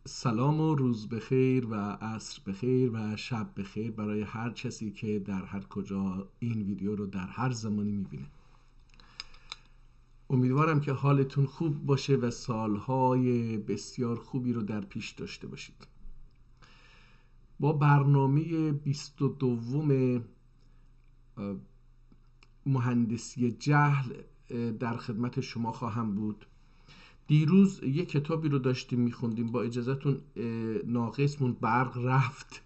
سلام و روز بخیر و عصر بخیر و شب بخیر برای هر کسی که در هر کجا این ویدیو رو در هر زمانی میبینه. امیدوارم که حالتون خوب باشه و سالهای بسیار خوبی رو در پیش داشته باشید. با برنامه 22 مهندسی جهل در خدمت شما خواهم بود. دیروز یک کتابی رو داشتیم میخوندیم، با اجازهتون ناقصمون برق رفت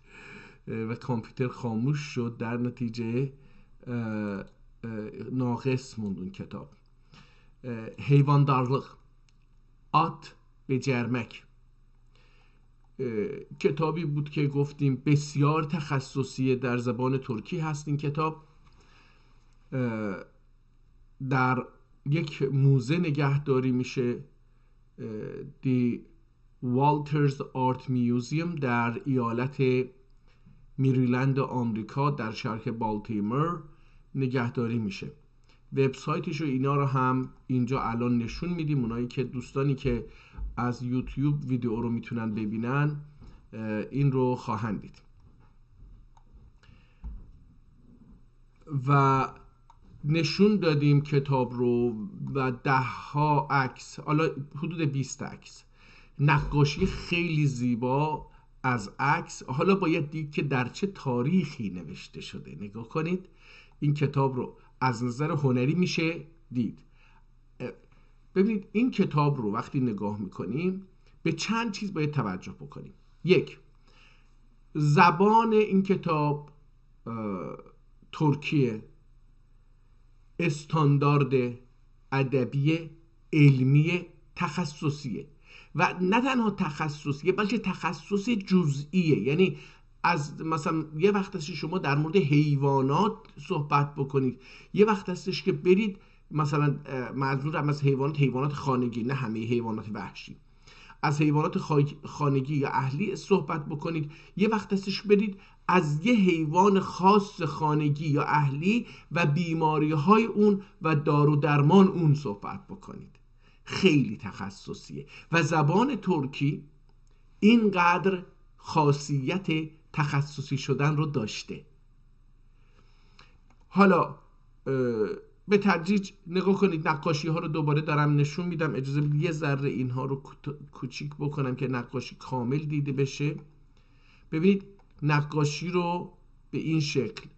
و کامپیوتر خاموش شد، در نتیجه ناقص موند اون کتاب. حیواندارlık، آت به جرمک، کتابی بود که گفتیم بسیار تخصصیه، در زبان ترکی هست. این کتاب در یک موزه نگهداری میشه، دی والترز آرت میوزیم در ایالت میریلند آمریکا در شرق بالتیمور نگهداری میشه. وبسایتش و اینا رو هم اینجا الان نشون میدیم. اونایی که دوستانی که از یوتیوب ویدیو رو میتونن ببینن این رو خواهند دید. و نشون دادیم کتاب رو و 10 ها عکس، حالا حدود 20 عکس، نقاشی خیلی زیبا از عکس. حالا باید دید که در چه تاریخی نوشته شده. نگاه کنید این کتاب رو از نظر هنری میشه دید. ببینید این کتاب رو وقتی نگاه میکنیم به چند چیز باید توجه بکنیم. یک، زبان این کتاب ترکیه، استاندارد ادبی علمی تخصصیه و نه تنها تخصصیه بلکه تخصص جزئیه. یعنی از مثلا یه وقت هستش شما در مورد حیوانات صحبت بکنید، یه وقت هستش که برید مثلا منظورم از حیوانات خانگی، نه همه حیوانات وحشی، از حیوانات خانگی یا اهلی صحبت بکنید. یه وقت هستش برید از یه حیوان خاص خانگی یا اهلی و بیماری های اون و دارو درمان اون صحبت بکنید. خیلی تخصصیه و زبان ترکی اینقدر خاصیت تخصصی شدن رو داشته. حالا به تدریج نگاه کنید. نقاشی ها رو دوباره دارم نشون میدم. اجازه بدید یه ذره اینها رو کوچیک بکنم که نقاشی کامل دیده بشه. ببینید نقاشی رو به این شکل،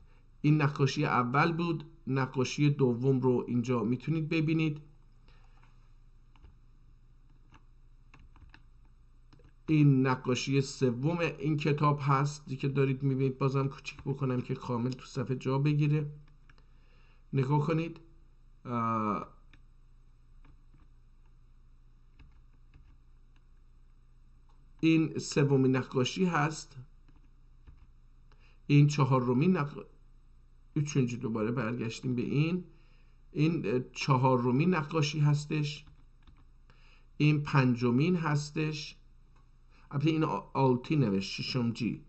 این نقاشی اول بود، نقاشی دوم رو اینجا میتونید ببینید. این نقاشی سوم این کتاب هست که دارید میبینید. بازم کوچیک بکنم که کامل تو صفحه جا بگیره. نگاه کنید. این سومین نقاشی هست. این چهارمین üçüncü دوباره برگشتیم به این چهارمین نقاشی هستش. این پنجمین هستش. البته این آلتی نوشت، ششمجی.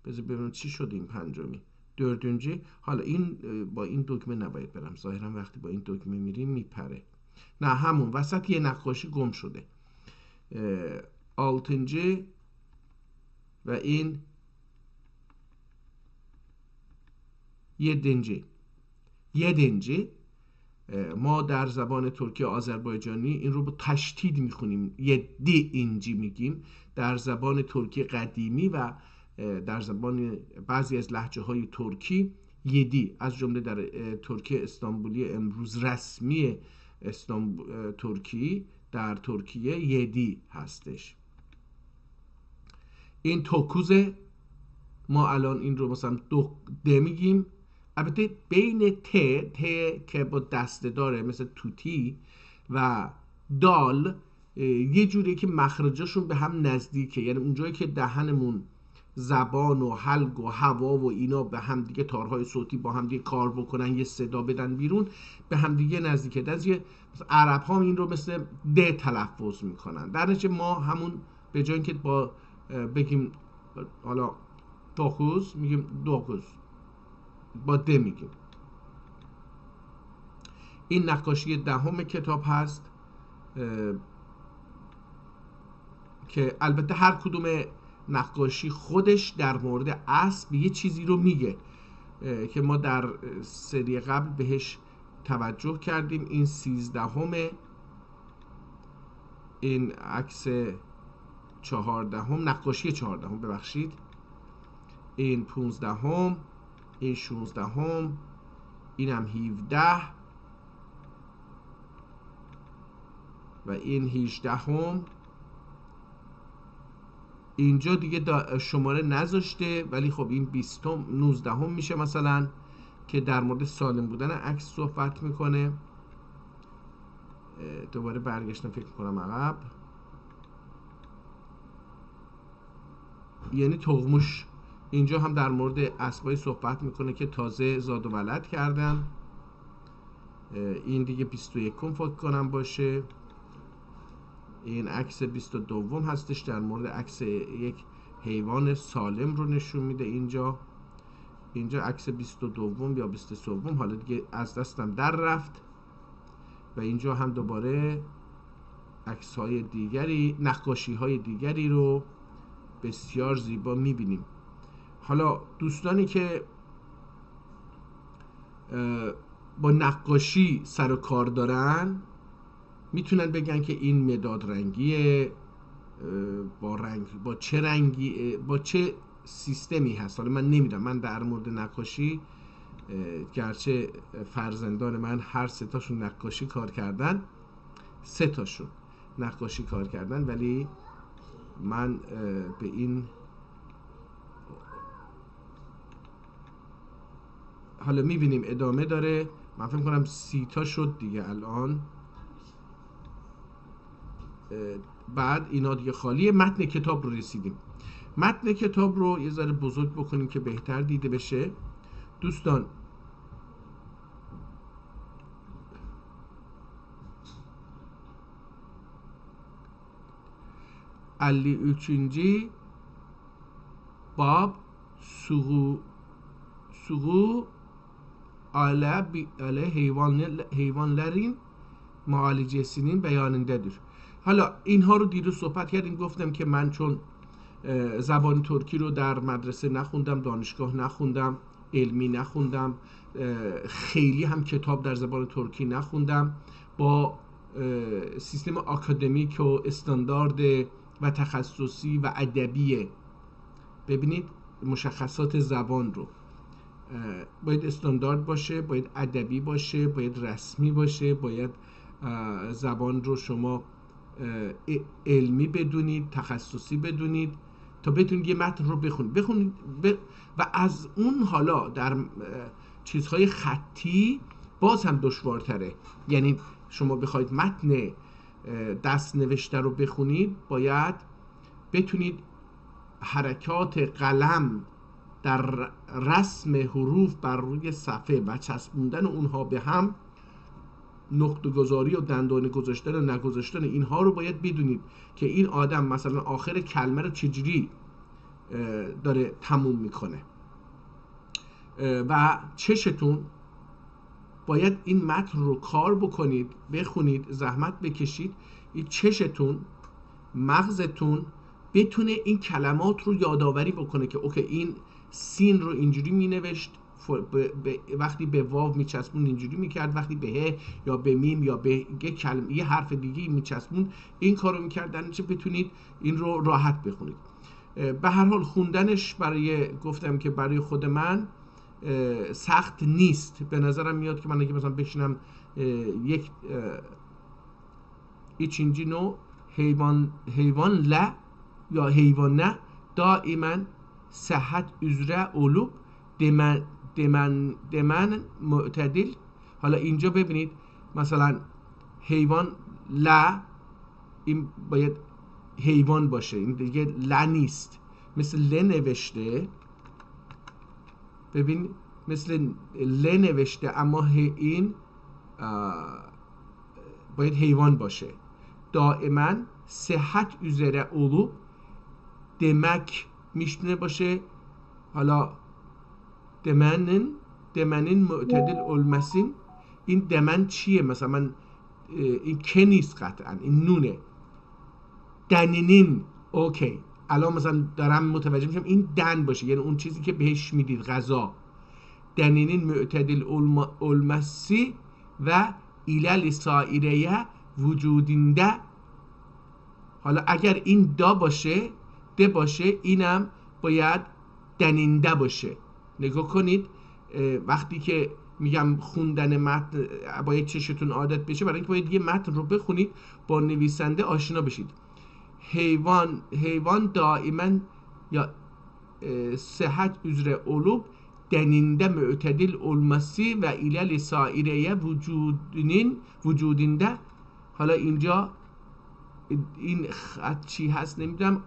بذار ببینم چی شد این پنجمی، dördüncü. حالا این با این دکمه نباید برم، ظاهرا وقتی با این دکمه میریم میپره. نه، همون وسط یه نقاشی گم شده. altıncı و این yedinci. ما در زبان ترکی آذربایجانی این رو با تشدید میخونیم، یدی اینجی میگیم. در زبان ترکی قدیمی و در زبان بعضی از لهجه های ترکی یدی، از جمله در ترکی استانبولی امروز رسمی ترکی، در ترکیه یدی هستش. این توکوزه، ما الان این رو مثلا د میگیم. البته بین ت که با دسته داره مثل توتی و دال یه جوریه که مخرجاشون به هم نزدیکه. یعنی اونجایی که دهنمون زبان و حلق و هوا و اینا به هم دیگه، تارهای صوتی با هم دیگه کار بکنن، یه صدا بدن بیرون، به هم دیگه نزدیکه. مثلا عرب ها این رو مثل د تلفظ میکنن. در نتیجه ما همون به جای اینکه با بگیم حالا توکوز میگیم دوکوز، با د میگیم. این نقاشی دهم کتاب هست که البته هر کدوم نقاشی خودش در مورد اسب یه چیزی رو میگه که ما در سری قبل بهش توجه کردیم. این 13، این عکس 14، نقاشی 14، ببخشید، این 15، این 16، اینم 17 و این 18. اینجا دیگه شماره نذاشته، ولی خب این 20، 19 میشه مثلا، که در مورد سالم بودن عکس صحبت میکنه. دوباره برگشتم فکر کنم عقب. یعنی تغموش اینجا هم در مورد اسبای صحبت میکنه که تازه زاد و ولد کردن. این دیگه 21 فکر کنم باشه. این عکس 22 هستش، در مورد عکس یک حیوان سالم رو نشون میده. اینجا عکس 22 یا 23، حالا دیگه از دستم در رفت. و اینجا هم دوباره عکس های دیگری، نقاشی های دیگری رو بسیار زیبا میبینیم. حالا دوستانی که با نقاشی سر و کار دارن میتونن بگن که این مداد رنگیه، با چه رنگی، با چه سیستمی هست. حالا من نمیدونم، من در مورد نقاشی، گرچه فرزندان من هر 3 تاشون نقاشی کار کردن، 3 تاشون نقاشی کار کردن، ولی من به این، حالا میبینیم ادامه داره. من فکر کنم 30 تا شد دیگه الان. بعد اینا دیگه خالیه. متن کتاب رو رسیدیم. متن کتاب رو یه ذره بزرگ بکنیم که بهتر دیده بشه. دوستان، علی üçüncü bab suğu ala hayvanların معالجه‌سinin beyanındadır. حالا اینها رو دیروز صحبت کردیم. گفتم که من چون زبان ترکی رو در مدرسه نخوندم، دانشگاه نخوندم، علمی نخوندم، خیلی هم کتاب در زبان ترکی نخوندم، با سیستم آکادمیک و استاندارد و تخصصی و ادبی، ببینید مشخصات زبان رو، باید استاندارد باشه، باید ادبی باشه، باید رسمی باشه، باید زبان رو شما علمی بدونید، تخصصی بدونید تا بتونید یه متن رو بخونید و از اون حالا در چیزهای خطی باز هم دشوارتره. یعنی شما بخواید متن دست نوشته رو بخونید، باید بتونید حرکات قلم در رسم حروف بر روی صفحه و چسبوندن اونها به هم، نقطه گذاری و دندانه گذاشتن و نگذاشتن اینها رو باید بدونید که این آدم مثلا آخر کلمه رو چجوری داره تموم میکنه. و چشتون باید این متن رو کار بکنید، بخونید، زحمت بکشید. این چشتون، مغزتون بتونه این کلمات رو یادآوری بکنه که اوکی این سین رو اینجوری مینوشت، وقتی به واو میچسبون اینجوری میکرد، وقتی به ه یا به میم یا به یه حرف دیگه میچسبون این کارو میکرد. در نتیجه بتونید این رو راحت بخونید. به هر حال خوندنش گفتم که برای خود من سخت نیست. به نظرم میاد که من اگه مثلا بشینم یک ikinci نوع حیوان لا یا حیوان نه دائما صحت üzere olup دمن معتدل. حالا اینجا ببینید مثلا حیوان لا، این باید حیوان باشه، این دیگه لا نیست، مثل ل نوشته، ببین مثل ل نوشته اما این باید حیوان باشه. دائما صحت üzere olup demek میشتونه باشه. حالا دمنین معتدل olmasın، این دمن چیه؟ مثلا من این که نیست قطعا، این نونه. دنینین اوکی، الان مثلا دارم متوجه میشم این دن باشه، یعنی اون چیزی که بهش میدید غذا. دنینین معتدل olması و ایلل سایره وجودینده. حالا اگر این دا باشه، ده باشه، اینم باید دنینده باشه. نگاه کنید وقتی که میگم خوندن متن باید چشتون عادت بشه، برای اینکه باید یه متن رو بخونید با نویسنده آشنا بشید. حیوان دائما یا صحت üzere olup deninde mü'tedil olması ve ilal saireye vücudinde. حالا اینجا این خط چی هست نمیدونم،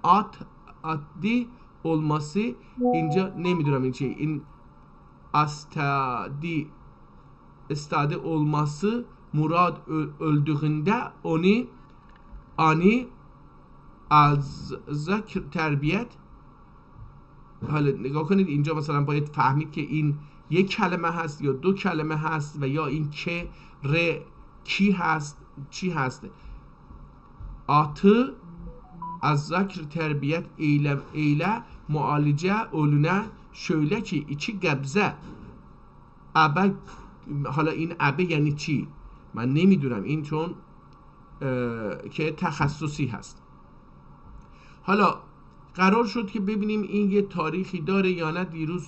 عادی olması، اینجا نمیدونم این چیه، این استاده olması murad öldüğünde onu ani از ذکر تربیت. حالا نگاه کنید اینجا مثلا باید فهمید که این یک کلمه هست یا دو کلمه هست و یا این که ر کی هست چی هست. atı az ذکر تربیت eyle mualice ölüne şöyle ki iki gebze ابه. حالا این ابه یعنی چی من نمیدونم، این چون که تخصصی هست. حالا قرار شد که ببینیم این یه تاریخی داره یا نه. دیروز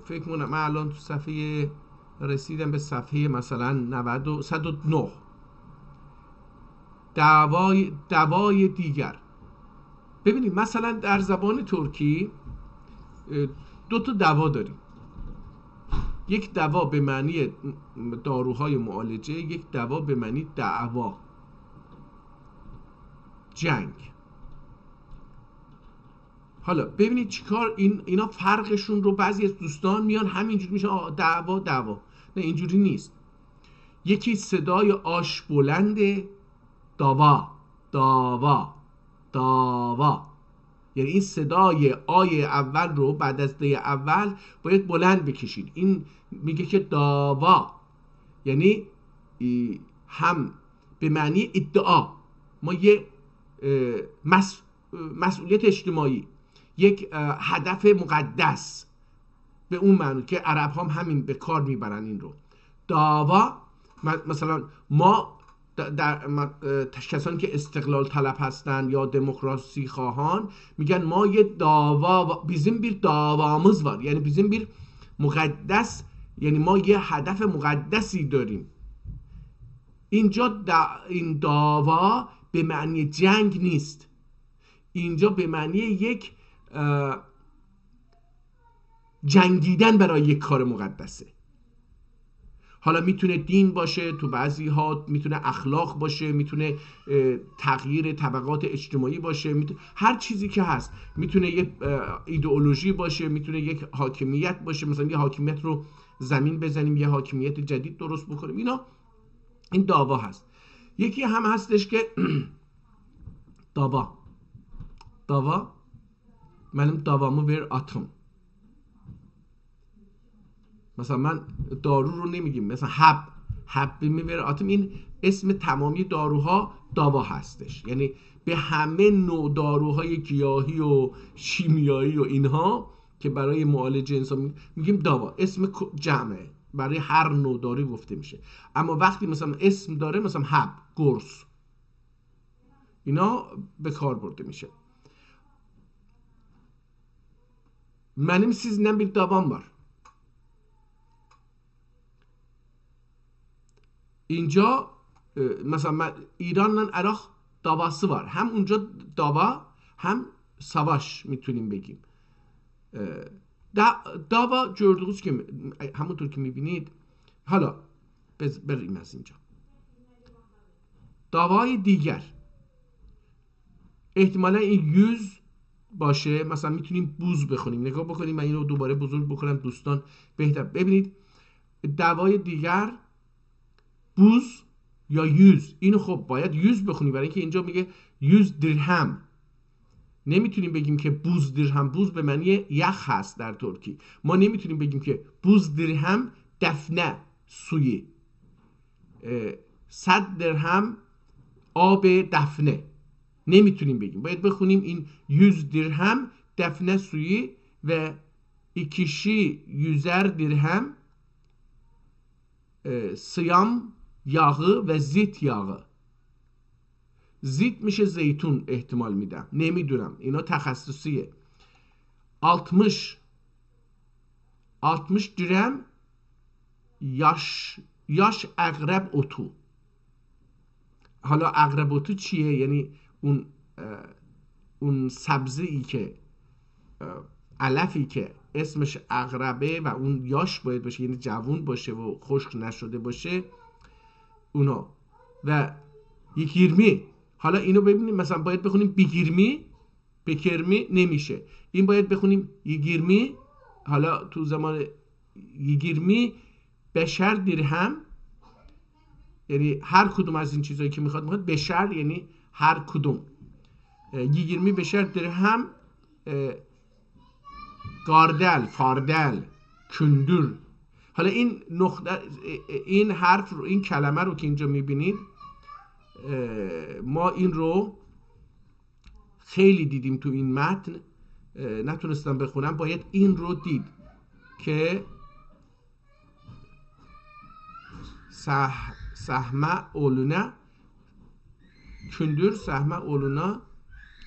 فکر کنم من الان تو صفحه رسیدم به صفحه مثلا 109. دوای دیگر. ببینید مثلا در زبان ترکی دو تا دوا داریم. یک دوا به معنی داروهای معالجه، یک دوا به معنی دعوا، جنگ. حالا ببینید چیکار اینا فرقشون رو بعضی از دوستان میان همینجوری میشه دعوا. نه اینجوری نیست. یکی صدای آش بلنده، داوا داوا داوا، یعنی این صدای آی اول رو بعد از دی اول باید بلند بکشید. این میگه که داوا یعنی هم به معنی ادعا، ما یه مسئولیت اجتماعی، یک هدف مقدس، به اون معنی که عرب هم همین به کار میبرن این رو. داوا مثلا ما در کسانی که استقلال طلب هستن یا دموکراسی خواهان میگن ما یه داوا bizim bir davamız var، یعنی bizim bir مقدس، یعنی ما یه هدف مقدسی داریم. اینجا این داوا به معنی جنگ نیست، اینجا به معنی یک جنگیدن برای یک کار مقدسه. حالا میتونه دین باشه، تو بعضی ها میتونه اخلاق باشه، میتونه تغییر طبقات اجتماعی باشه، هر چیزی که هست. میتونه یک ایدئولوژی باشه، میتونه یک حاکمیت باشه، مثلا یه حاکمیت رو زمین بزنیم، یه حاکمیت جدید درست بکنیم. این داوا هست. یکی هم هستش که داوا منم davamı ver atım. مثلا من دارو رو نمیگیم، مثلا حب میبره آتم، این اسم تمامی داروها داوا هستش. یعنی به همه نوع داروهای گیاهی و شیمیایی و اینها که برای معالجه انسان میگیم داوا، اسم جمعه، برای هر نوع داروی گفته میشه. اما وقتی مثلا اسم داره، مثلا حب، قرص، اینا به کار برده میشه. Benim sizinle bir davam var. اینجا مثلا ایران و عراق davası var. هم اونجا داوا هم savaş میتونیم بگیم. داوا gördüğünüz gibi همونطور که میبینید. حالا بریم از اینجا. davای دیگر احتمالا این 100 باشه. مثلا میتونیم بوز بخونیم. نگاه بکنیم، من اینو دوباره بزرگ بکنم دوستان بهتر ببینید. davای دیگر بوز یا 100، اینو خب باید 100 بخونیم برای اینکه اینجا میگه 100 درهم. نمیتونیم بگیم که بوز درهم. بوز به معنی یخ هست در ترکی. ما نمیتونیم بگیم که بوز درهم دفنه سوی، 100 درهم آب دفنه. نمیتونیم بگیم. باید بخونیم این 100 dirhem defne suyu ve 2 100'er dirhem sıyam yağı ve zit yağı. زیت میشه زیتون احتمال میدم، نمیدونم، اینا تخصصیه. 60 dirhem yaş اغرب otu. حالا اغرب otu چیه؟ یعنی اون سبزی ای که علفی که اسمش اغربه و اون یاش باید باشه، یعنی جوون باشه و خشک نشده باشه، اونا. و 20. حالا اینو ببینیم، مثلا باید بخونیم بکرمی نمیشه، این باید بخونیم 20. حالا تو زمان 20 بشر درهم، یعنی هر کدوم از این چیزایی که میخواد بشر یعنی هر کدوم. 20 بشر درهم گاردل، فاردل، کندور. حالا این نقطه، این حرف رو، این کلمه رو که اینجا میبینید، ما این رو خیلی دیدیم تو این متن، نتونستم بخونم، باید این رو دید که sahme oğluna kündür, sahme oğluna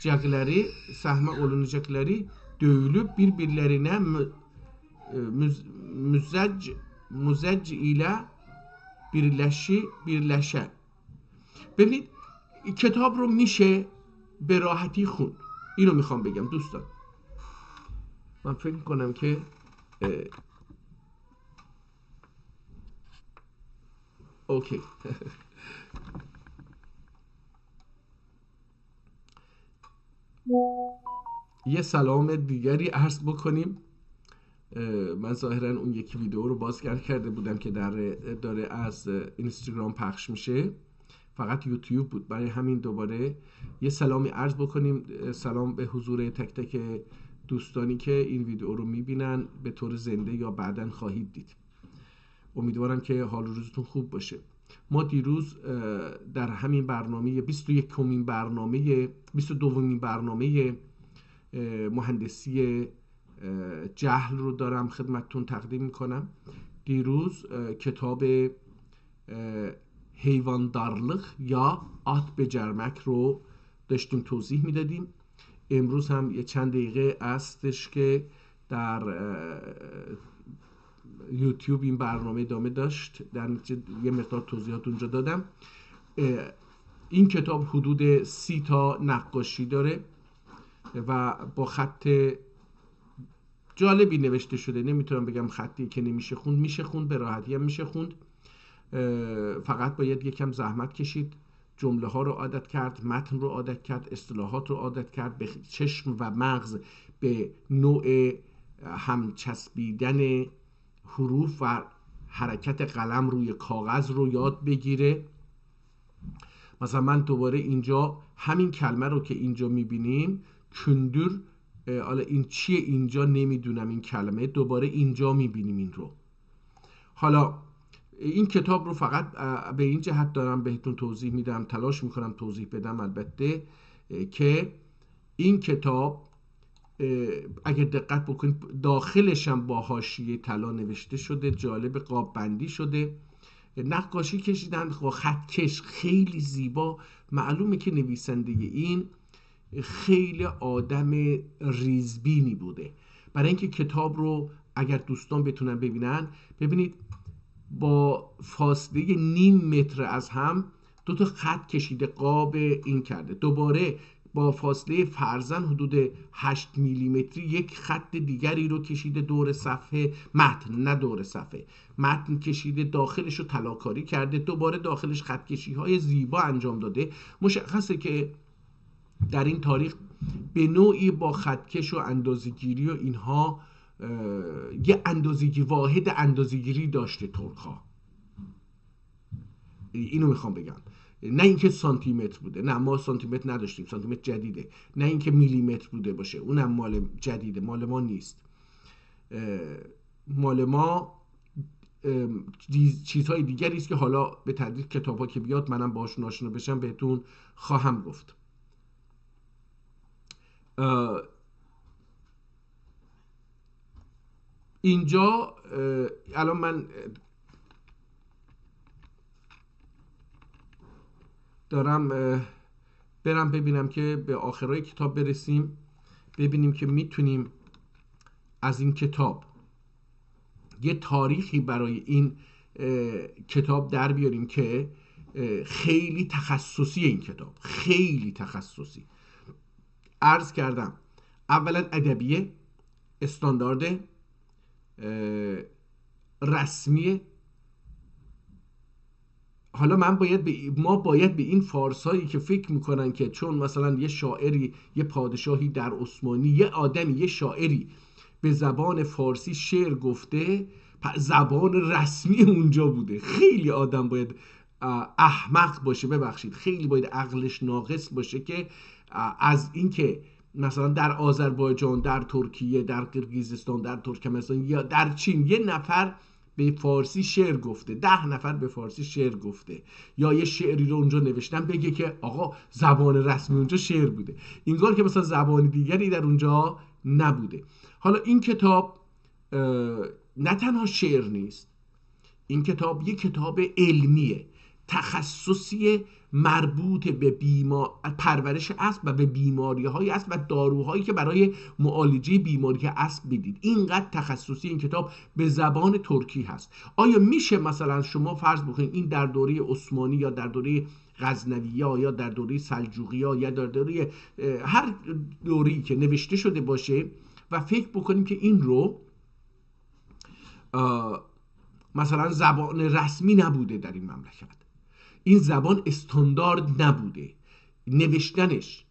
cekleri, sahme olunacakları dövülüp birbirlerine müzecc ile birleşe. ببینید کتاب رو میشه به راحتی خون. اینو میخوام بگم دوستان. من فکر کنم که اوکی. یه سلام دیگری عرض بکنیم. من ظاهرا اون یکی ویدیو رو بازگرد کرده بودم که داره از اینستاگرام پخش میشه، فقط یوتیوب بود، برای همین دوباره یه سلامی عرض بکنیم. سلام به حضور تک تک دوستانی که این ویدیو رو میبینن به طور زنده یا بعداً خواهید دید. امیدوارم که حال روزتون خوب باشه. ما دیروز در همین برنامه 22مین برنامه مهندسی جهل رو دارم خدمتتون تقدیم میکنم. دیروز کتاب حیواندارlık یا at becermek رو داشتیم توضیح میدادیم. امروز هم یه چند دقیقه استش که در یوتیوب این برنامه ادامه داشت، در یه مقدار توضیحات اونجا دادم. این کتاب حدود 30 تا نقاشی داره و با خط جالبی نوشته شده. نمیتونم بگم خطی که نمیشه خوند، میشه خوند، به راحتی هم میشه خوند. فقط باید یکم زحمت کشید، جمله ها رو عادت کرد، متن رو عادت کرد، اصطلاحات رو عادت کرد، به چشم و مغز به نوع همچسبیدن حروف و حرکت قلم روی کاغذ رو یاد بگیره. مثلا من دوباره اینجا همین کلمه رو که اینجا میبینیم کندور، حالا این چیه اینجا نمیدونم، این کلمه دوباره اینجا میبینیم این رو. حالا این کتاب رو فقط به این جهت دارم بهتون توضیح میدم، تلاش میکنم توضیح بدم البته، که این کتاب اگر دقت بکنید داخلش هم با حاشیه طلا نوشته شده، جالب، قاب بندی شده، نقاشی کشیدن با خطکش خیلی زیبا. معلومه که نویسنده این خیلی آدم ریزبینی بوده، برای اینکه کتاب رو اگر دوستان بتونن ببینن، ببینید با فاصله نیم متر از هم 2 تا خط کشیده، قاب این کرده، دوباره با فاصله فرضاً حدود 8 میلیمتری یک خط دیگری رو کشیده دور صفحه متن، نه دور صفحه متن کشیده، داخلش رو طلاکاری کرده، دوباره داخلش خط کشی های زیبا انجام داده. مشخصه که در این تاریخ به نوعی با خطکش و اندازه‌گیری و اینها یه اندازه‌گیری، واحد اندازه‌گیری داشته ترک‌ها. اینو میخوام بگم، نه اینکه سانتی متر بوده، نه ما سانتی متر نداشتیم، سانتی متر جدیده، نه اینکه میلی متر بوده باشه، اونم مال جدیده، مال ما نیست. مال ما چیزهای دیگری است که حالا به تدریج کتابا که بیاد منم باهاشون آشنا بشم بهتون خواهم گفت. اینجا الان من دارم برم ببینم که به آخرای کتاب برسیم، ببینیم که میتونیم از این کتاب یه تاریخی برای این کتاب در بیاریم که خیلی تخصصی. این کتاب خیلی تخصصی. عرض کردم اولا ادبیه، استاندارد، رسمیه. حالا ما باید به این فارسایی که فکر میکنن که چون مثلا یه شاعری، یه پادشاهی در عثمانی، یه آدمی، یه شاعری به زبان فارسی شعر گفته، زبان رسمی اونجا بوده. خیلی آدم باید احمق باشه، ببخشید، خیلی باید عقلش ناقص باشه که از اینکه مثلا در آذربایجان، در ترکیه، در قرقیزستان، در ترکمنستان یا در چین یه نفر به فارسی شعر گفته، 10 نفر به فارسی شعر گفته، یا یه شعری رو اونجا نوشتن، بگه که آقا زبان رسمی اونجا شعر بوده، اینگار که مثلا زبان دیگری در اونجا نبوده. حالا این کتاب نه تنها شعر نیست، این کتاب یک کتاب علمیه، تخصصی، مربوط به پرورش اسب و به بیماری های اسب و داروهایی که برای معالجه بیماری اسب بدید. اینقدر تخصصی این کتاب به زبان ترکی هست. آیا میشه مثلا شما فرض بکنید این در دوره عثمانی یا در دوره غزنوی‌ها یا در دوره سلجوقی‌ها یا در دوره هر دوره‌ای که نوشته شده باشه و فکر بکنیم که این رو مثلا زبان رسمی نبوده در این مملکت، این زبان استاندارد نبوده، نوشتنش،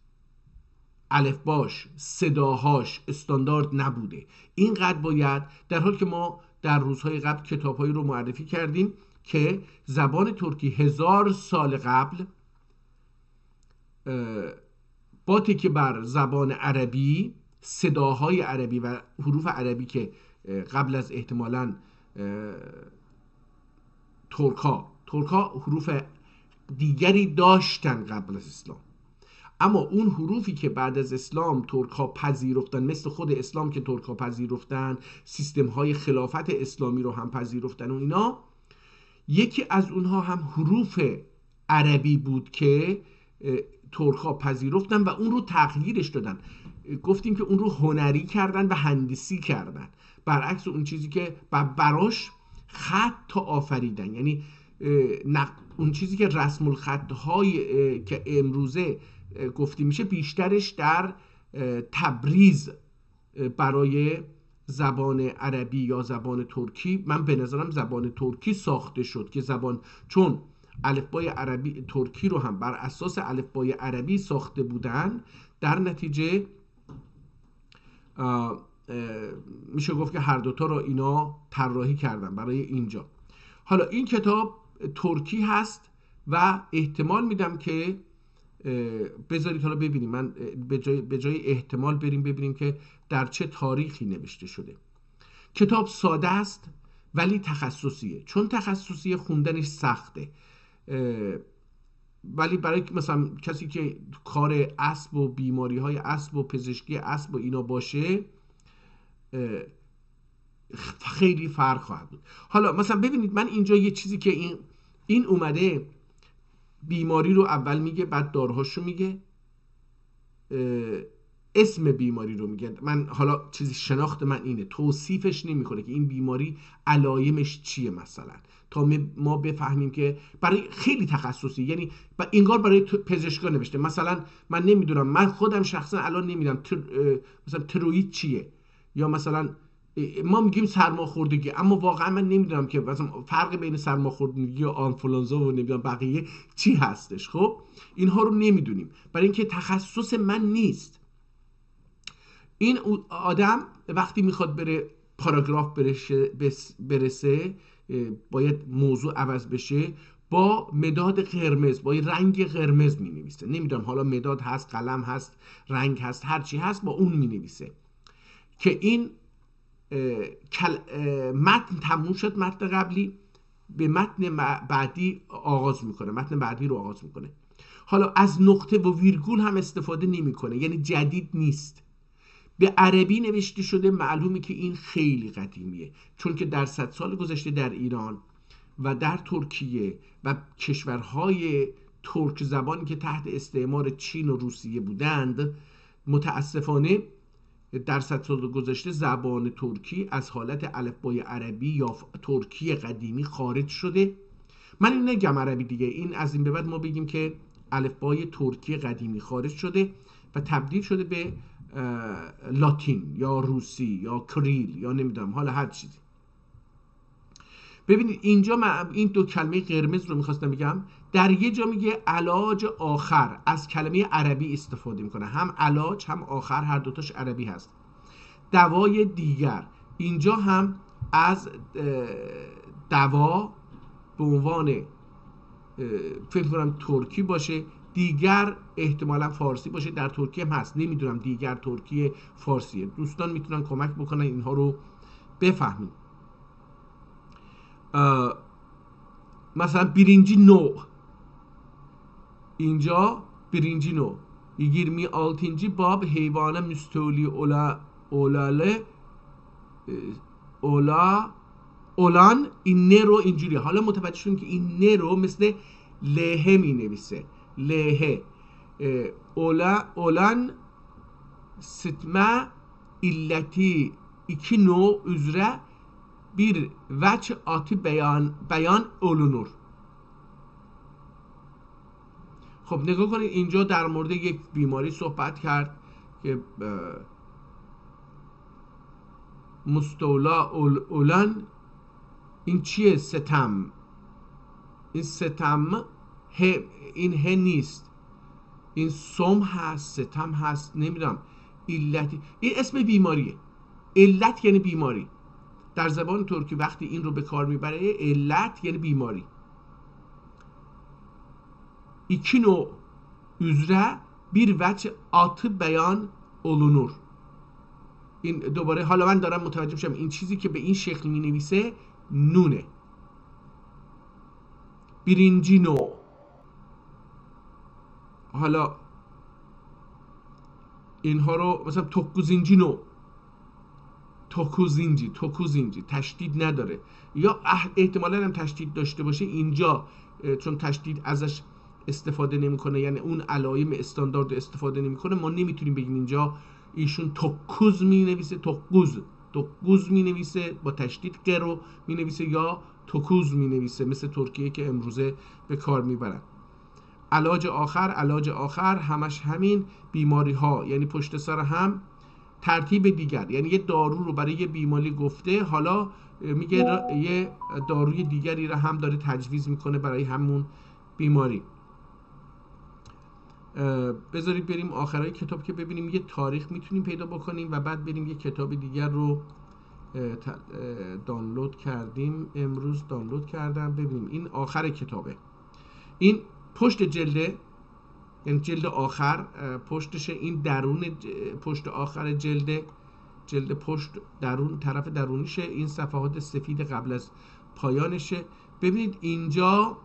الفباش، صداهاش استاندارد نبوده، اینقدر باید، در حال که ما در روزهای قبل کتابهایی رو معرفی کردیم که زبان ترکی 1000 سال قبل با تکیه بر زبان عربی، صداهای عربی و حروف عربی که قبل از احتمالاً ترکا حروف دیگری داشتن قبل از اسلام، اما اون حروفی که بعد از اسلام ترکا پذیرفتن، مثل خود اسلام که ترکا پذیرفتن، سیستم های خلافت اسلامی رو هم پذیرفتن و اینا، یکی از اونها هم حروف عربی بود که ترکا پذیرفتن و اون رو تغییرش دادن. گفتیم که اون رو هنری کردن و هندسی کردن، برعکس اون چیزی که براش خط آفریدن. یعنی اون چیزی که رسم الخط های که امروزه گفتیم میشه، بیشترش در تبریز برای زبان عربی یا زبان ترکی، من به نظرم زبان ترکی ساخته شد که زبان، چون الفبای عربی ترکی رو هم بر اساس الفبای عربی ساخته بودن، در نتیجه میشه گفت که هر دوتا رو اینا طراحی کردن برای اینجا. حالا این کتاب ترکی هست و احتمال میدم که بذارید حالا ببینیم، من به جای احتمال بریم ببینیم که در چه تاریخی نوشته شده. کتاب ساده است ولی تخصصیه. چون تخصصیه خوندنش سخته، ولی برای مثلا کسی که کار اسب و بیماری های اسب و پزشکی اسب و اینا باشه خیلی فرق خواهد بود. حالا مثلا ببینید، من اینجا یه چیزی که این اومده بیماری رو اول میگه، بعد داروهاشو میگه، اسم بیماری رو میگه. من حالا چیزی شناخت من اینه، توصیفش نمیکنه که این بیماری علایمش چیه مثلا، تا ما بفهمیم که برای خیلی تخصصی، یعنی انگار برای پزشکان نوشته. مثلا من نمیدونم، من خودم شخصا الان نمیدونم مثلا تروئید چیه، یا مثلا ما میگیم سرماخوردگی، اما واقعا من نمیدونم که مثلا فرق بین سرماخوردگی و آنفولانزا و نمیدونم بقیه چی هستش. خب اینها رو نمیدونیم برای اینکه تخصص من نیست. این آدم وقتی میخواد بره پاراگراف برسه باید موضوع عوض بشه، با مداد قرمز، با رنگ قرمز می نویسه. نمیدونم حالا مداد هست، قلم هست، رنگ هست، هرچی هست با اون می نویسه که این متن تموم شد. متن قبلی به متن بعدی آغاز میکنه، متن بعدی رو آغاز میکنه. حالا از نقطه و ویرگول هم استفاده نمیکنه، یعنی جدید نیست. به عربی نوشته شده، معلومه که این خیلی قدیمیه، چون که در 100 سال گذشته در ایران و در ترکیه و کشورهای ترک زبانی که تحت استعمار چین و روسیه بودند، متاسفانه در 100 سال گذشته زبان ترکی از حالت الفبای عربی یا ترکی قدیمی خارج شده. من این نگم عربی دیگه، این از این به بعد ما بگیم که الفبای ترکی قدیمی خارج شده و تبدیل شده به لاتین یا روسی یا کریل یا نمیدونم حالا هر چیزی. ببینید اینجا من این دو کلمه قرمز رو میخواستم بگم. در یه جا میگه علاج آخر، از کلمه عربی استفاده میکنه، هم علاج هم آخر، هر دوتاش عربی هست. دوای دیگر، اینجا هم از دوا به عنوان فکر کنم ترکی باشه، دیگر احتمالا فارسی باشه، در ترکیه هم هست، نمیدونم دیگر ترکی فارسیه. دوستان میتونن کمک بکنن اینها رو بفهمیم. مثلا برینجی نوع، اینجا برینجی نوع 26. باب حیوان مستولی اولان، این نه رو اینجوری. حالا متوجه شدیم که این نه رو مثل لهه می نویسه، لهه. اولان ستمه illeti 2 növ üzere bir vec'atı beyan olunur. خب نگاه کنید، اینجا در مورد یک بیماری صحبت کرد که مستولا اولان. این چیه؟ ستم. این ستم این ه نیست، این سم هست، ستم هست، نمیدونم. علتی، این اسم بیماریه. علت یعنی بیماری. در زبان ترکی وقتی این رو به کار میبره، علت یعنی بیماری. 2 növ üzere bir vec'atı beyan olunur. این دوباره حالا من دارم متوجه میشم این چیزی که به این شکل می نویسه نونه. birinci növ. حالا اینها رو مثلا توکوزینجی نو، توکوزینجی تشدید نداره، یا احتمالاً هم تشدید داشته باشه. اینجا چون تشدید ازش استفاده نمیکنه، یعنی اون علائم استاندارد استفاده نمیکنه، ما نمیتونیم بگیم اینجا ایشون توکوز می نویسه، توکوز می نویسه با تشدید قرو می نویسه، یا توکوز می نویسه مثل ترکیه که امروزه به کار میبرن. علاج آخر همش همین بیماری ها، یعنی پشت سر هم. ترتیب دیگر یعنی یه دارو رو برای یه بیماری گفته، حالا میگه یه داروی دیگری رو هم داره تجویز میکنه برای همون بیماری. بذارید بریم آخرای کتاب که ببینیم یه تاریخ میتونیم پیدا بکنیم و بعد بریم یه کتاب دیگر رو دانلود کردیم، امروز دانلود کردم. ببینیم این آخر کتابه، این پشت جلده، یعنی جلد آخر پشتشه، این درون پشت آخر جلد پشت درون، طرف درونیشه، این صفحات سفید قبل از پایانشه. ببینید اینجا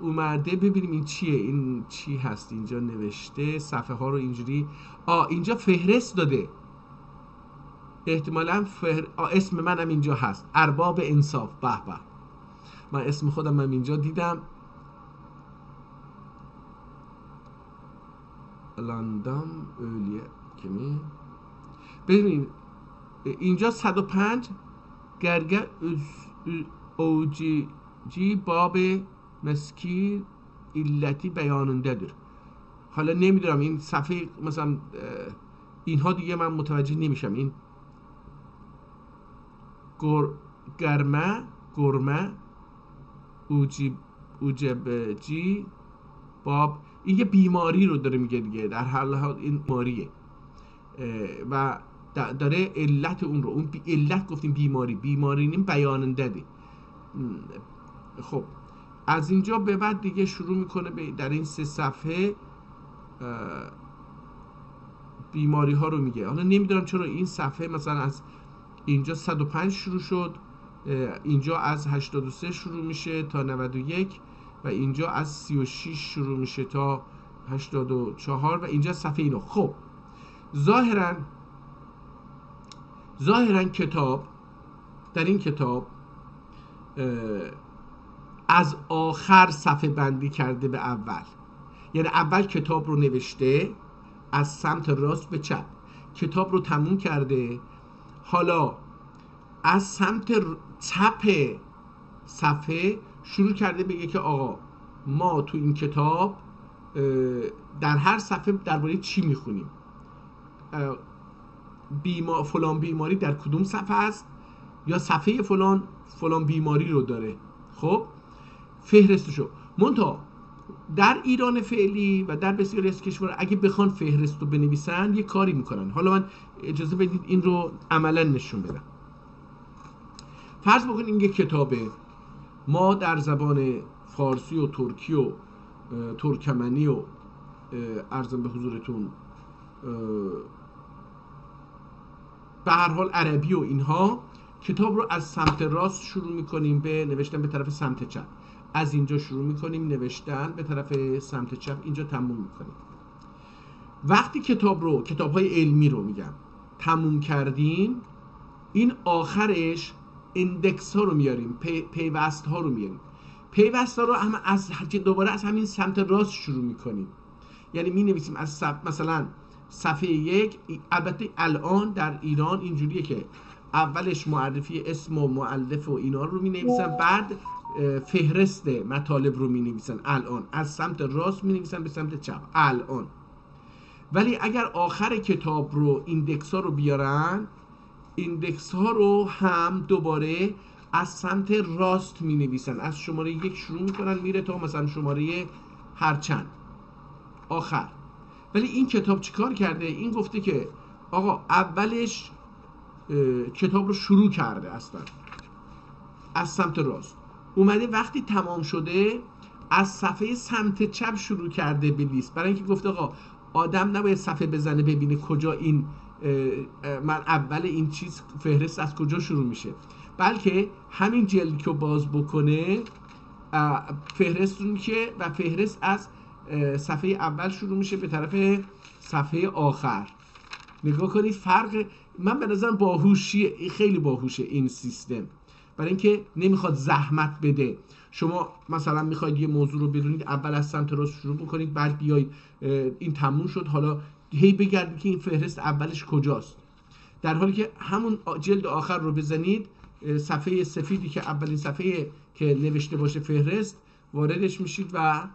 اومده، ببینیم این چیه، این چی هست اینجا نوشته، صفحه ها رو اینجوری. اینجا فهرست داده، احتمالاً اسم منم اینجا هست، ارباب انصاف. به به، من اسم خودم هم اینجا دیدم، لندن اولیه کمی. ببینید اینجا 105 گرگه اوجی باب مسکی علتی بیاننده در. حالا نمیدونم این صفحه مثلا اینها دیگه من متوجه نمیشم. این گرمه اوجبجی باب، این یه بیماری رو داره میگه دیگه، در حال این بیماریه و داره علت اون رو، اون علت گفتیم بیماری نیم بیاننده دی. خب از اینجا به بعد دیگه شروع میکنه در این 3 صفحه بیماری ها رو میگه. حالا نمیدونم چرا این صفحه مثلا از اینجا 105 شروع شد، اینجا از 83 شروع میشه تا 91 و اینجا از 36 شروع میشه تا 84 و اینجا صفحه 9. خب ظاهرا کتاب در این کتاب از آخر صفحه بندی کرده به اول، یعنی اول کتاب رو نوشته از سمت راست به چپ، کتاب رو تموم کرده، حالا از سمت چپ صفحه شروع کرده بگه که آقا ما تو این کتاب در هر صفحه درباره چی میخونیم، فلان بیماری در کدوم صفحه است، یا صفحه فلان بیماری رو داره. خب فهرستشو منتها در ایران فعلی و در بسیاری از کشورها اگه بخوان فهرست رو بنویسن یه کاری میکنن. حالا من اجازه بدید این رو عملا نشون بدم. فرض بکنید این یک کتابه، ما در زبان فارسی و ترکی و ترکمنی و عرضم به حضورتون به هر حال عربی و اینها کتاب رو از سمت راست شروع میکنیم به نوشتن به طرف سمت چپ، از اینجا شروع میکنیم نوشتن به طرف سمت چپ، اینجا تموم میکنیم. وقتی کتاب‌های علمی رو میگم تموم کردیم، این آخرش ایندکس ها رو میاریم، پیوست ها رو میاریم. پیوست ها رو هم دوباره از همین سمت راست شروع میکنیم، یعنی می نویسیم از مثلا صفحه 1. البته الان در ایران اینجوریه که اولش معرفی اسم و مؤلف و اینا رو می نویسن، بعد فهرست مطالب رو می نویسن. الان از سمت راست می نویسن به سمت چپ الان. ولی اگر آخر کتاب رو ایندکس ها رو بیارن، ایندکس ها رو هم دوباره از سمت راست می نویسن، از شماره 1 شروع میکنن میره تا مثلا شماره هرچند آخر. ولی این کتاب چیکار کرده؟ این گفته که آقا اولش کتاب رو شروع کرده اصلا از سمت راست، اومده وقتی تمام شده از صفحه سمت چپ شروع کرده به لیست، برای اینکه گفته آقا آدم نباید صفحه بزنه ببینه کجا این من اول این چیز فهرست از کجا شروع میشه، بلکه همین جلد که باز بکنه فهرست رو میشه و فهرست از صفحه اول شروع میشه به طرف صفحه آخر. نگاه کنید فرق. من به نظرم باهوشیه، خیلی باهوشه این سیستم، برای اینکه نمیخواد زحمت بده. شما مثلا میخواید یه موضوع رو بدونید، اول از سمت راست شروع بکنید، بعد بیاید این تموم شد حالا هی بگردید که این فهرست اولش کجاست، در حالی که همون جلد آخر رو بزنید، صفحه سفیدی که اولین صفحه که نوشته باشه فهرست، واردش میشید و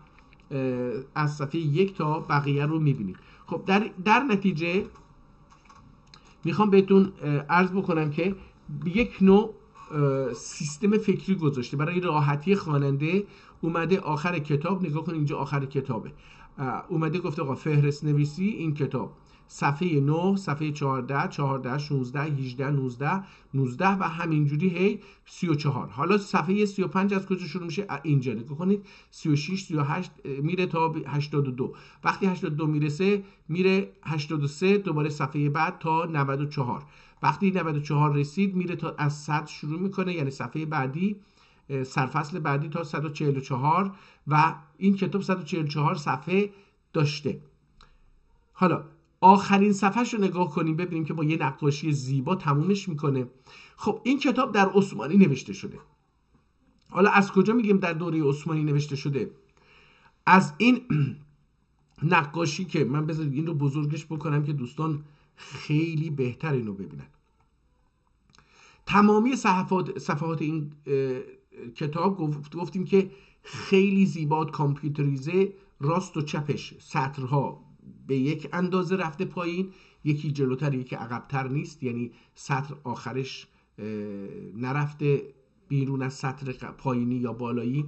از صفحه 1 تا بقیه رو میبینید. خب در نتیجه میخوام بهتون عرض بکنم که یک نوع سیستم فکری گذاشته برای راحتی خواننده. اومده آخر کتاب، نگاه کنید اینجا آخر کتابه، اومده گفته آقا فهرست نویسی این کتاب صفحه 9 صفحه 14 14 16 18 19 19 و همینجوری هی 34. حالا صفحه 35 از کجا شروع میشه؟ اینجا نگاه کنید 36 38 میره تا 82. وقتی 82 میرسه میره 83 دوباره صفحه بعد تا 94. وقتی 94 رسید میره تا از 100 شروع میکنه، یعنی صفحه بعدی سرفصل بعدی تا 144 و این کتاب 144 صفحه داشته. حالا آخرین صفحهش رو نگاه کنیم ببینیم که با یه نقاشی زیبا تمومش میکنه. خب این کتاب در عثمانی نوشته شده. حالا از کجا میگیم در دوره عثمانی نوشته شده؟ از این نقاشی که من بذارید این رو بزرگش بکنم که دوستان خیلی بهتر اینو ببینن. تمامی صفحات این کتاب گفتیم که خیلی زیبا کامپیوتریزه، راست و چپش سطرها به یک اندازه رفته پایین، یکی جلوتر یکی عقبتر نیست، یعنی سطر آخرش نرفته بیرون از سطر پایینی یا بالایی،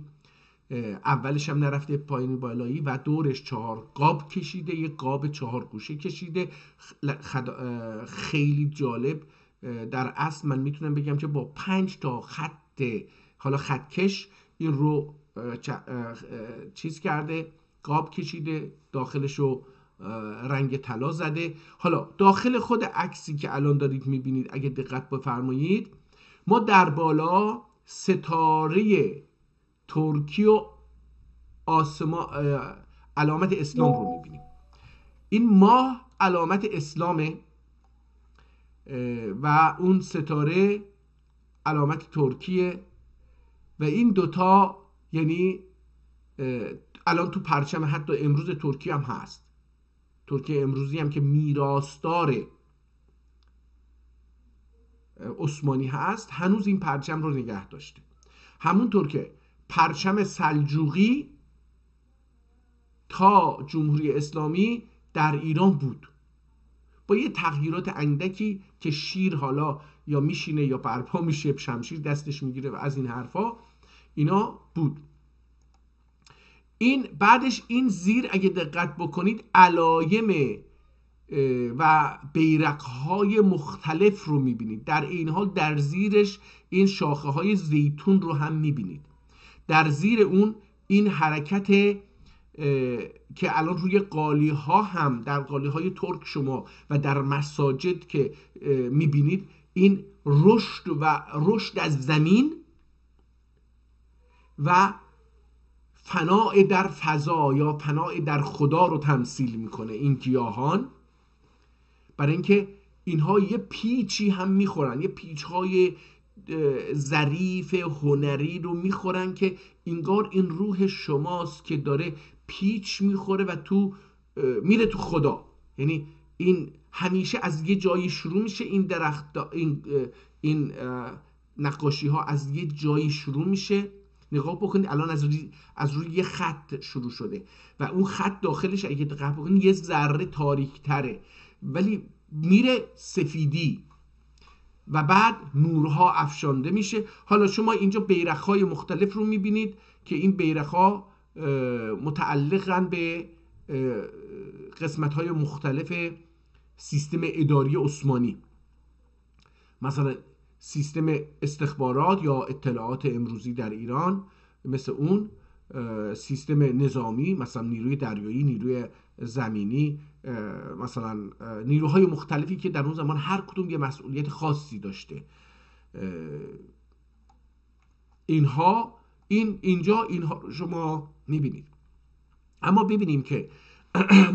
اولش هم نرفته پایینی بالایی و دورش 4 قاب کشیده، یک قاب 4 گوشه کشیده. خیلی جالب. در اصل من میتونم بگم که با 5 تا خط، حالا خطکش این رو چیز کرده، قاب کشیده، داخلشو رنگ طلا زده. حالا داخل خود عکسی که الان دارید میبینید اگه دقت بفرمایید، ما در بالا ستاره ترکی و علامت اسلام رو میبینیم. این ماه علامت اسلامه و اون ستاره علامت ترکیه و این دوتا یعنی الان تو پرچم حتی امروز ترکیه هم هست. ترکیه امروزی هم که میراثدار عثمانی هست هنوز این پرچم رو نگه داشته. همونطور که پرچم سلجوقی تا جمهوری اسلامی در ایران بود با یه تغییرات اندکی که شیر حالا یا میشینه یا برپا میشه، شمشیر دستش میگیره و از این حرفا اینا بود. این بعدش این زیر اگه دقت بکنید علایم و بیرقهای مختلف رو میبینید. در این حال در زیرش این شاخه های زیتون رو هم میبینید. در زیر اون این حرکت که الان روی قالی ها هم در قالی های ترک شما و در مساجد که میبینید این رشد از زمین و فناء در فضا یا فناء در خدا رو تمثیل میکنه این گیاهان، برای اینکه اینها یه پیچی هم میخورن، یه پیچ های ظریف هنری رو میخورن که انگار این روح شماست که داره پیچ میخوره و تو میره تو خدا. یعنی این همیشه از یه جایی شروع میشه، این درخت این نقاشی ها از یه جایی شروع میشه. نگاه بکنید الان از روی یه خط شروع شده و اون خط داخلش اگه دقت بکنید یه ذره تاریک تره ولی میره سفیدی و بعد نورها افشانده میشه. حالا شما اینجا بیرق‌های مختلف رو میبینید که این بیرق‌ها متعلقن به قسمت‌های مختلف سیستم اداری عثمانی، مثلا سیستم استخبارات یا اطلاعات امروزی در ایران، مثل اون سیستم نظامی مثلا نیروی دریایی، نیروی زمینی، مثلا نیروهای مختلفی که در اون زمان هر کدوم یه مسئولیت خاصی داشته. اینجا اینها شما میبینید. اما ببینیم که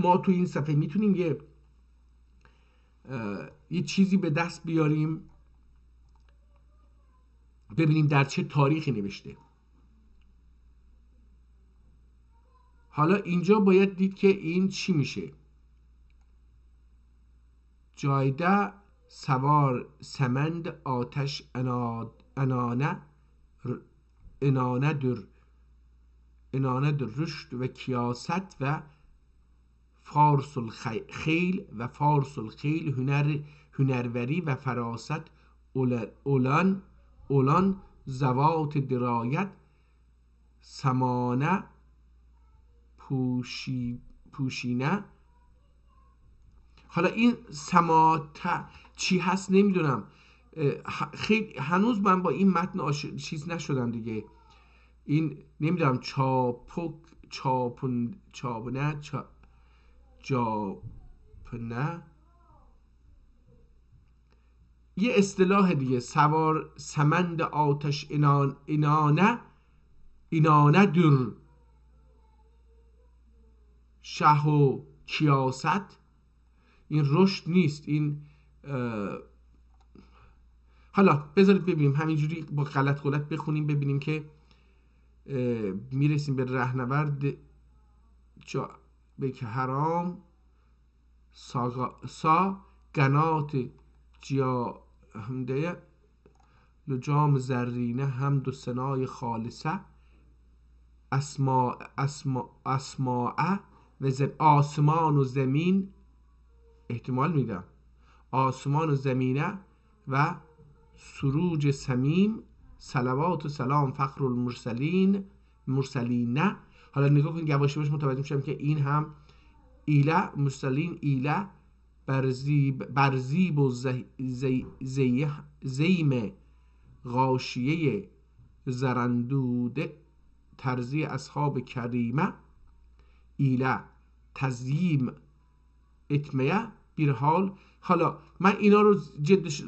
ما تو این صفحه میتونیم یه چیزی به دست بیاریم، ببینیم در چه تاریخی نوشته. حالا اینجا باید دید که این چی میشه. جایده سوار سمند آتش انانه در رشد و کیاست و فارس الخیل و فارس الخیل هنروری و فراست اولان زوات درایت سمانه پوشینه. حالا این سمات چی هست نمیدونم، خیلی هنوز من با این متن چیز نشدم دیگه. این نمیدونم چاپنه یه اصطلاح دیگه، سوار سمند آتش اینانه در شه و کیاست. این رشد نیست، این حالا بذارید ببینیم همینجوری با غلط بخونیم ببینیم که میرسیم به رهنورد به که حرام سا گنات جیا همده لجام زرینه حمد و سنای خالصه اسماء و آسمان و زمین، احتمال میدم آسمان و زمینه و سروج سمیم صلوات و سلام فخر المرسلین. حالا نگاه کنید یواش یواش متوجه میشم که این هم ایله مرسلین، ایله برزیب و زیم غاشیه زرندوده ترزی اصحاب کریمه ایله تزییم اتمیه بیرحال. حالا من اینا رو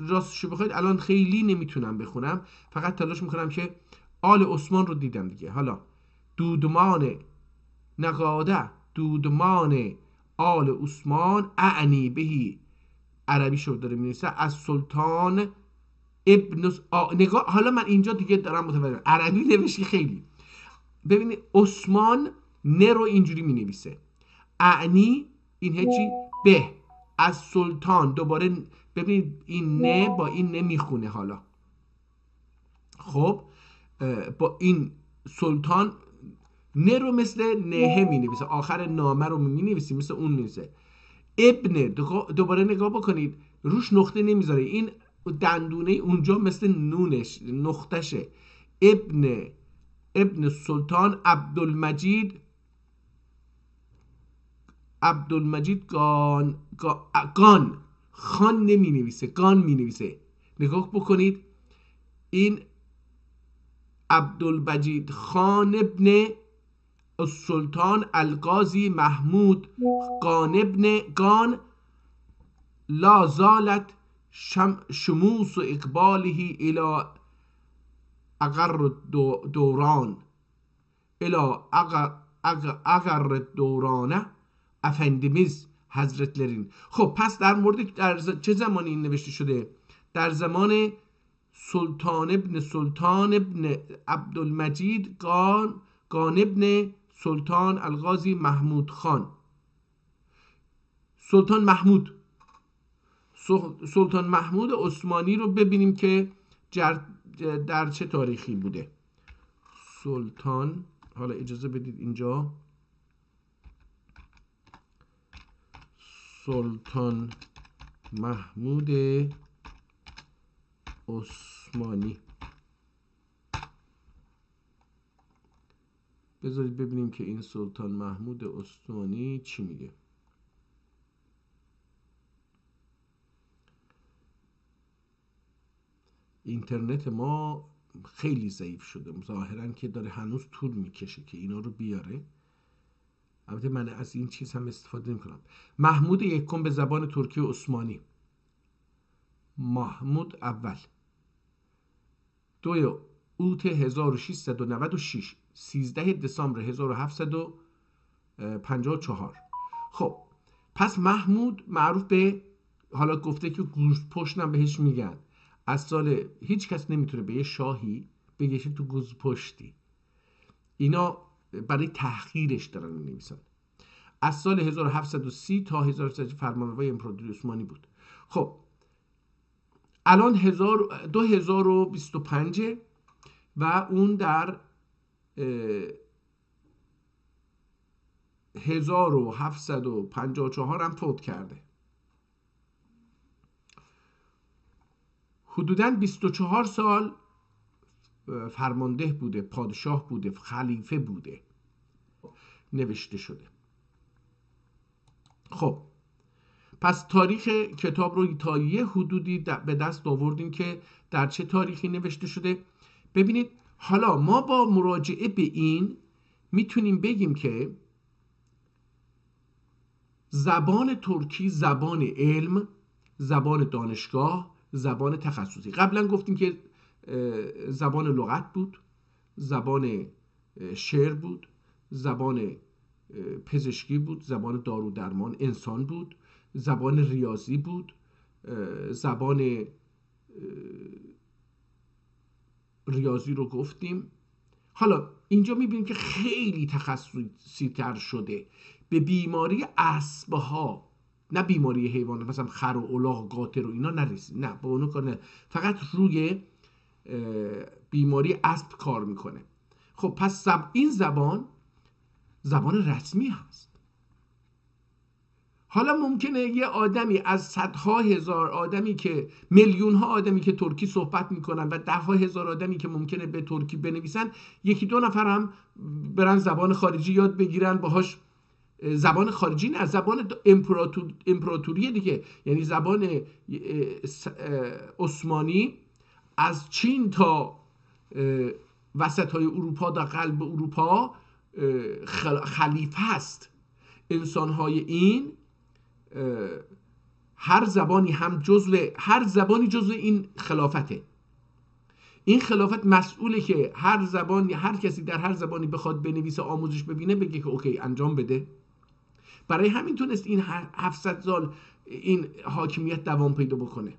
راستشو بخواید الان خیلی نمیتونم بخونم، فقط تلاش میکنم که آل عثمان رو دیدم دیگه. حالا دودمان نقاده دودمان آل عثمان اعنی بهی، عربی شو داره می‌نویسه، از سلطان ابن نگاه، حالا من اینجا دیگه دارم متوجه، عربی نوشی خیلی. ببینید عثمان نه رو اینجوری می‌نویسه، اعنی این هیچی به، از سلطان دوباره ببینید این نه با این نه میخونه. حالا خب با این سلطان نه رو مثل نهه می نویسه، آخر نامه رو می نویسی مثل اون می نویسه. ابن دوباره نگاه بکنید روش نقطه نمیذاره، این دندونه اونجا مثل نونش نقطشه. ابن سلطان عبدالمجید گان خان نمی نویسه، گان می نویسه. نگاه بکنید این عبدالمجید خان ابن السلطان القاضی محمود گان ابن گان لا زالت شموس و اقباله الى اگر دوران الى اگر دورانه افندimiz حضرتlerin. خب پس در مورد چه زمانی این نوشته شده؟ در زمان سلطان ابن عبدالمجید گان ابن سلطان القاضی محمود خان. سلطان محمود عثمانی رو ببینیم که در چه تاریخی بوده. سلطان، حالا اجازه بدید اینجا سلطان محمود عثمانی، بذارید ببینیم که این سلطان محمود عثمانی چی میگه. اینترنت ما خیلی ضعیف شده، ظاهرا که داره هنوز طول میکشه که اینا رو بیاره. البته من از این چیز هم استفاده نمی‌کنم. محمود یکم به زبان ترکی عثمانی، محمود اول، 2 اوت 1696، 13 دسامبر 1754. خب پس محمود معروف به، حالا گفته که گوزد پشتم بهش میگن، از سال هیچ کس نمیتونه به یه شاهی بگه تو گوزد پشتی، اینا برای تحقیرش دارن می‌نویسن. از سال 1730 تا 1700 فرمانروای امپراتوری عثمانی بود. خب الان 2025 و اون در 1754 هم فوت کرده. حدوداً 24 سال فرمانده بوده، پادشاه بوده، خلیفه بوده، نوشته شده. خب پس تاریخ کتاب رو تا یه حدودی به دست آوردیم که در چه تاریخی نوشته شده. ببینید حالا ما با مراجعه به این میتونیم بگیم که زبان ترکی زبان علم، زبان دانشگاه، زبان تخصصی. قبلا گفتیم که زبان لغت بود، زبان شعر بود، زبان پزشکی بود، زبان دارو درمان انسان بود، زبان ریاضی بود، زبان ریاضی رو گفتیم. حالا اینجا میبینیم که خیلی تخصصی تر شده، به بیماری اسبها، نه بیماری حیوانات مثلا خر و الاغ قاطر و اینا نرسید، نه با اونو کار نه، فقط روی بیماری اسب کار میکنه. خب پس این زبان رسمی هست. حالا ممکنه یه آدمی از صدها هزار آدمی که میلیون‌ها آدمی که ترکی صحبت میکنن و ده‌ها هزار آدمی که ممکنه به ترکی بنویسن، 1-2 نفر هم برن زبان خارجی یاد بگیرن باهاش. زبان خارجی نه، زبان امپراتوری دیگه، یعنی زبان عثمانی از چین تا وسط‌های اروپا در قلب اروپا خلیفه است. انسان‌های این هر زبانی جزو این خلافته. این خلافت مسئوله که هر زبانی، هر کسی در هر زبانی بخواد بنویسه، آموزش ببینه، بگه که اوکی انجام بده. برای همین تونست این 700 سال این حاکمیت دوام پیدا بکنه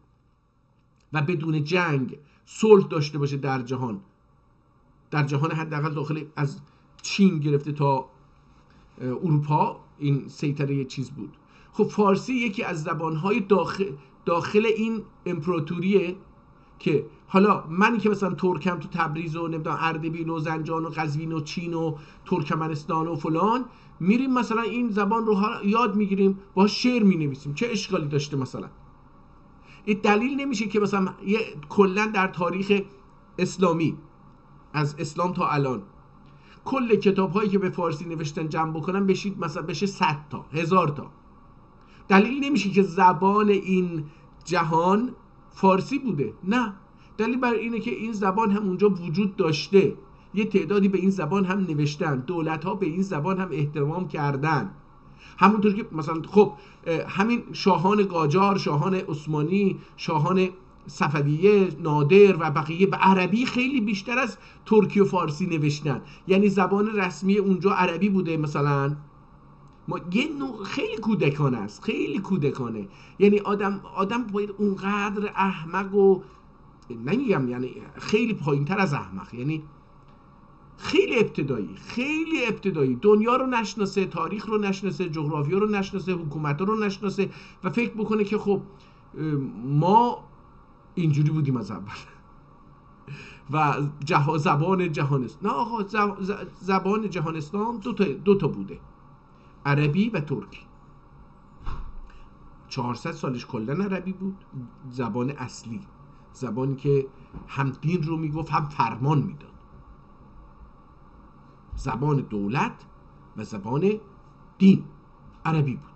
و بدون جنگ صلح داشته باشه در جهان حداقل داخل از چین گرفته تا اروپا این سیطره چیز بود. خب فارسی یکی از زبانهای داخل این امپراتوریه که حالا منی که مثلا ترکم تو تبریز و نمیدونم اردبیل و زنجان و قزوین و چین و ترکمنستان و فلان، میریم مثلا این زبان رو یاد میگیریم، با شعر مینویسیم، چه اشکالی داشته؟ مثلا این دلیل نمیشه که مثلا کلا در تاریخ اسلامی از اسلام تا الان کل کتاب هایی که به فارسی نوشتن جمع بکنن بشه 100 تا 1000 تا. دلیل نمیشه که زبان این جهان فارسی بوده، نه، دلیل بر اینه که این زبان هم اونجا وجود داشته، یه تعدادی به این زبان هم نوشتن، دولت ها به این زبان هم احترام کردن. همونطور که مثلا خب همین شاهان قاجار، شاهان عثمانی، شاهان صفویه، نادر و بقیه به عربی خیلی بیشتر از ترکی و فارسی نوشتن، یعنی زبان رسمی اونجا عربی بوده. مثلا یه نوع خیلی کودکانه است، خیلی کودکانه، یعنی آدم باید اونقدر احمق و نمیگم یعنی خیلی پایینتر از احمق، یعنی خیلی ابتدایی دنیا رو نشناسه، تاریخ رو نشناسه، جغرافیا رو نشناسه، حکومت رو نشناسه و فکر بکنه که خب ما اینجوری بودیم از اول و زبان جهان است. نه آقا، زبان جهان اسلام دو تا بوده، عربی و ترکی. 400 سالش کلن عربی بود، زبان اصلی، زبانی که هم دین رو میگفت هم فرمان میداد، زبان دولت و زبان دین عربی بود.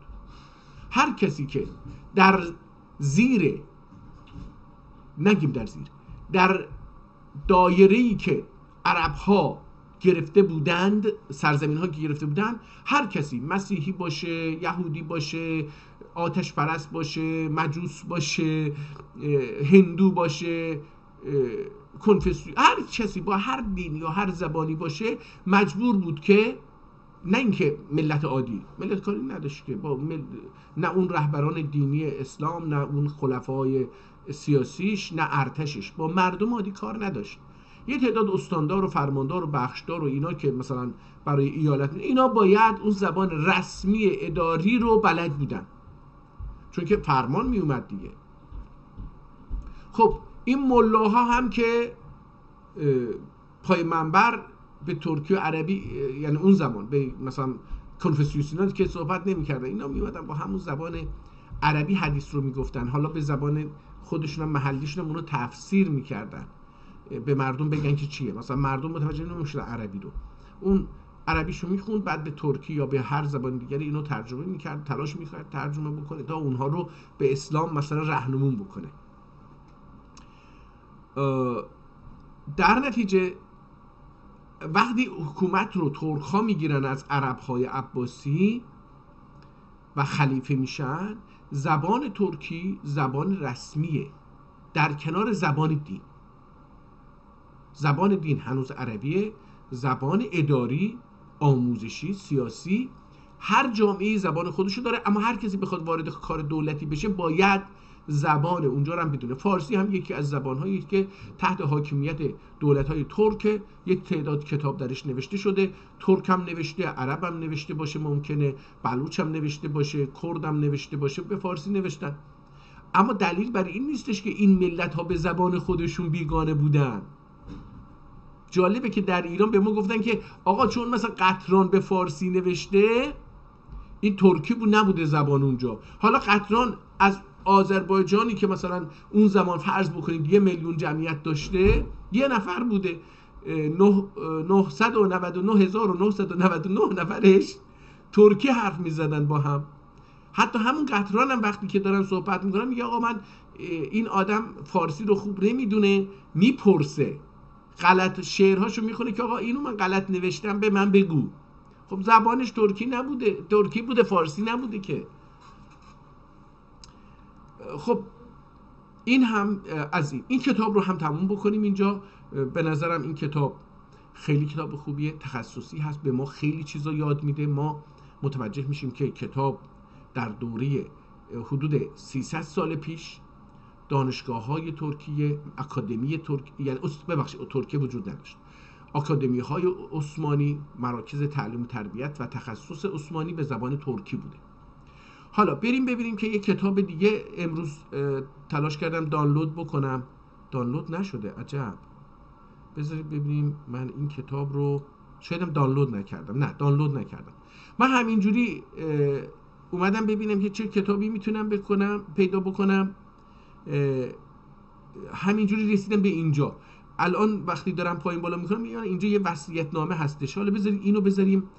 هر کسی که در دایره‌ای که عرب‌ها گرفته بودند، سرزمین ها که گرفته بودند، هر کسی مسیحی باشه، یهودی باشه، آتش پرست باشه، مجوس باشه، هندو باشه، کنفسیوس، هر کسی با هر دین یا هر زبانی باشه مجبور بود که، نه اینکه ملت عادی، ملت کاری نداشت که نه اون رهبران دینی اسلام، نه اون خلفای سیاسیش، نه ارتشش، با مردم عادی کار نداشت. یه تعداد استاندار و فرماندار و بخشدار و اینا که مثلا برای ایالت، اینا باید اون زبان رسمی اداری رو بلد بودن، چون که فرمان می اومد دیگه. خب این ملاها هم که پای منبر به ترکی و عربی، یعنی اون زمان به مثلا کنفسیوسینا که صحبت نمی‌کردن، اینا میومدن با همون زبان عربی حدیث رو میگفتن، حالا به زبان خودشون هم محلیشون هم اونو تفسیر میکردن، به مردم بگن که چیه، مثلا مردم متوجه نمیشدن عربی رو، اون عربیشو میخوند، بعد به ترکی یا به هر زبان دیگری اینو ترجمه میکرد، تلاش میکرد ترجمه بکنه تا اونها رو به اسلام مثلا راهنمون بکنه. در نتیجه وقتی حکومت رو ترک ها میگیرن از عرب های عباسی و خلیفه میشن، زبان ترکی زبان رسمیه در کنار زبان دین. زبان دین هنوز عربیه، زبان اداری، آموزشی، سیاسی، هر جامعه زبان خودشو داره، اما هر کسی بخواد وارد کار دولتی بشه باید زبان اونجا رو هم بدونه. فارسی هم یکی از زبان‌هایی که تحت حاکمیت دولت‌های ترک، یک تعداد کتاب درش نوشته شده، ترک هم نوشته، عرب هم نوشته باشه، ممکنه بلوچ هم نوشته باشه، کرد هم نوشته باشه، به فارسی نوشتن. اما دلیل بر این نیستش که این ملت‌ها به زبان خودشون بیگانه بودن. جالبه که در ایران به ما گفتن که آقا چون مثلا قطران به فارسی نوشته، این ترکی بود، نبوده زبان اونجا. حالا قطران از آذربایجانی که مثلا اون زمان فرض بکنید 1 میلیون جمعیت داشته، یه نفر بوده، 999,999 نفرش ترکی حرف میزدن با هم. حتی همون قطران هم وقتی که دارن صحبت میکنن میگه آقا من این آدم فارسی رو خوب نمیدونه، میپرسه، غلط شعرهاشو میخونه که آقا اینو من غلط نوشتم به من بگو. خب زبانش ترکی نبوده، ترکی بوده، فارسی نبوده که. خب این هم از این کتاب رو هم تموم بکنیم اینجا. به نظرم این کتاب خیلی کتاب خوبیه، تخصصی هست، به ما خیلی چیزا یاد میده. ما متوجه میشیم که کتاب در دوره حدود 300 سال پیش دانشگاه‌های ترکیه، اکادمی ترکیه، یعنی ببخشید ترکیه وجود نداشت، اکادمی‌های عثمانی، مراکز تعلیم و تربیت و تخصص عثمانی به زبان ترکی بوده. حالا بریم ببینیم که یه کتاب دیگه امروز تلاش کردم دانلود بکنم، دانلود نشده، عجب. بذارید ببینیم، من این کتاب رو شایدم دانلود نکردم. نه، دانلود نکردم. من همینجوری اومدم ببینم که چه کتابی میتونم پیدا بکنم. همینجوری رسیدم به اینجا. الان وقتی دارم پایین بالا میکنم میگم اینجا یه وصیت‌نامه هستش. حالا بذاریم اینو بذاریم،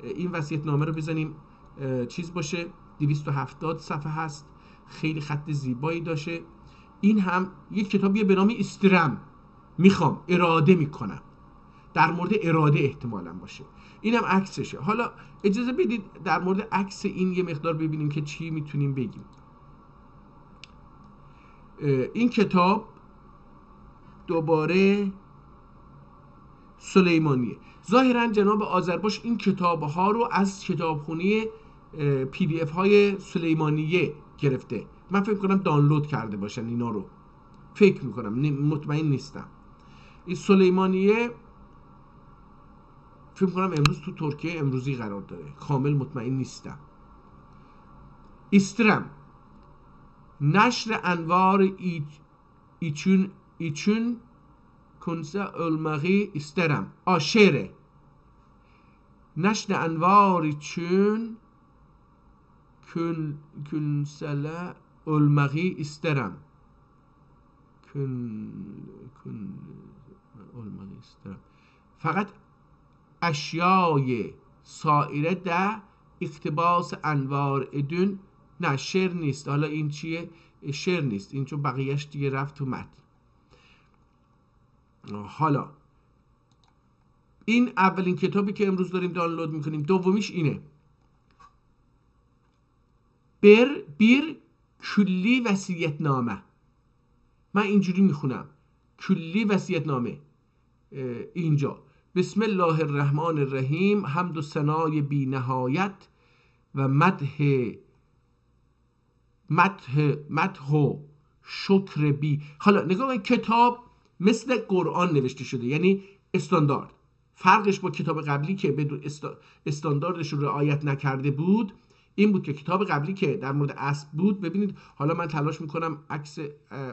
این وصیت‌نامه رو بزنیم چیز باشه. 270 صفحه هست، خیلی خط زیبایی داشته. این هم یک کتابیه به نام استرم، میخوام اراده میکنم، در مورد اراده احتمالاً باشه. اینم عکسشه. حالا اجازه بدید در مورد عکس این یه مقدار ببینیم که چی میتونیم بگیم. این کتاب دوباره سلیمانیه. ظاهرا جناب آذرباش این کتاب‌ها رو از کتابخونه PDF های سلیمانیه گرفته. من فکر کنم دانلود کرده باشن اینا رو، فکر میکنم، مطمئن نیستم. این سلیمانیه فکر کنم امروز تو ترکیه امروزی قرار داره، کامل مطمئن نیستم. استرم، نشر انوار ایچون کنسه علمقی استرم، شعره. نشر انوار ایچون کنسله علمقی استرم، علمقی استرم. فقط اشیای سایره ده اقتباس انوار ادون. نه، شعر نیست. حالا این چیه؟ شعر نیست این، چون بقیهش دیگه رفت تو متن. حالا این اولین کتابی که امروز داریم دانلود میکنیم. دومیش اینه، بیر کلی وصیت‌نامه. من اینجوری میخونم، کلی وصیت‌نامه. اینجا بسم الله الرحمن الرحیم، حمد و ثنای بی نهایت و مدح و شکر بی. حالا نگاه کنید، کتاب مثل قرآن نوشته شده، یعنی استاندارد. فرقش با کتاب قبلی که بدون استانداردش رو رعایت نکرده بود این بود که کتاب قبلی که در مورد اسب بود، ببینید حالا من تلاش میکنم عکس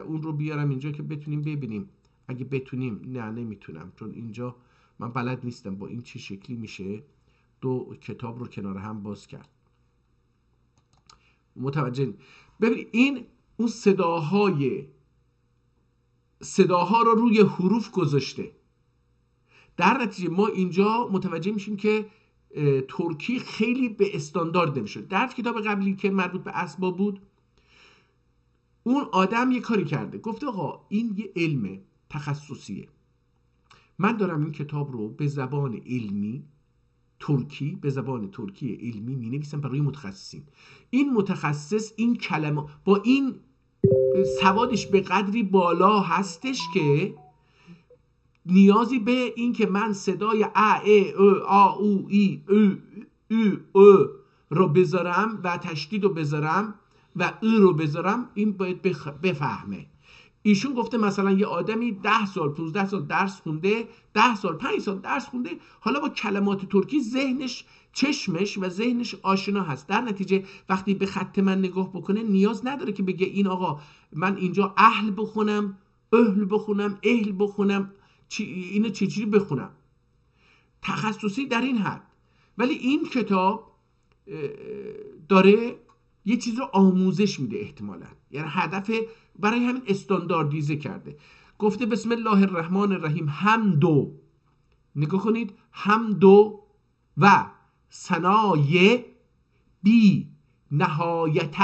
اون رو بیارم اینجا که بتونیم ببینیم. اگه بتونیم، نه نمیتونم چون اینجا من بلد نیستم با این چه شکلی میشه دو کتاب رو کنار هم باز کرد. متوجه؟ ببینید این اون صداها رو روی حروف گذاشته. در نتیجه ما اینجا متوجه میشیم که ترکی خیلی به استاندارد نمیشه. در کتاب قبلی که مربوط به اسباب بود، اون آدم یه کاری کرده، گفته آقا این یه علم تخصصیه، من دارم این کتاب رو به زبان علمی ترکی، به زبان ترکی علمی می نویسم برای متخصصین. این متخصص این کلمه با این سوادش به قدری بالا هستش که نیازی به این که من صدای ا ا آ او ای او رو بذارم و تشدید رو بذارم و رو بذارم، این باید بفهمه. ایشون گفته مثلا یه آدمی 10 سال 15 سال درس خونده، 10 سال 5 سال درس خونده، حالا با کلمات ترکی ذهنش، چشمش و ذهنش آشنا هست. در نتیجه وقتی به خط من نگاه بکنه نیاز نداره که بگه این آقا من اینجا اهل بخونم، اهل بخونم، اهل بخونم، اینو چجوری بخونم. تخصصی در این حد. ولی این کتاب داره یه چیز رو آموزش میده احتمالاً، یعنی هدف برای همین استانداردیزه کرده. گفته بسم الله الرحمن الرحیم، حمدو، نگاه کنید، حمدو و ثنای بی نهایت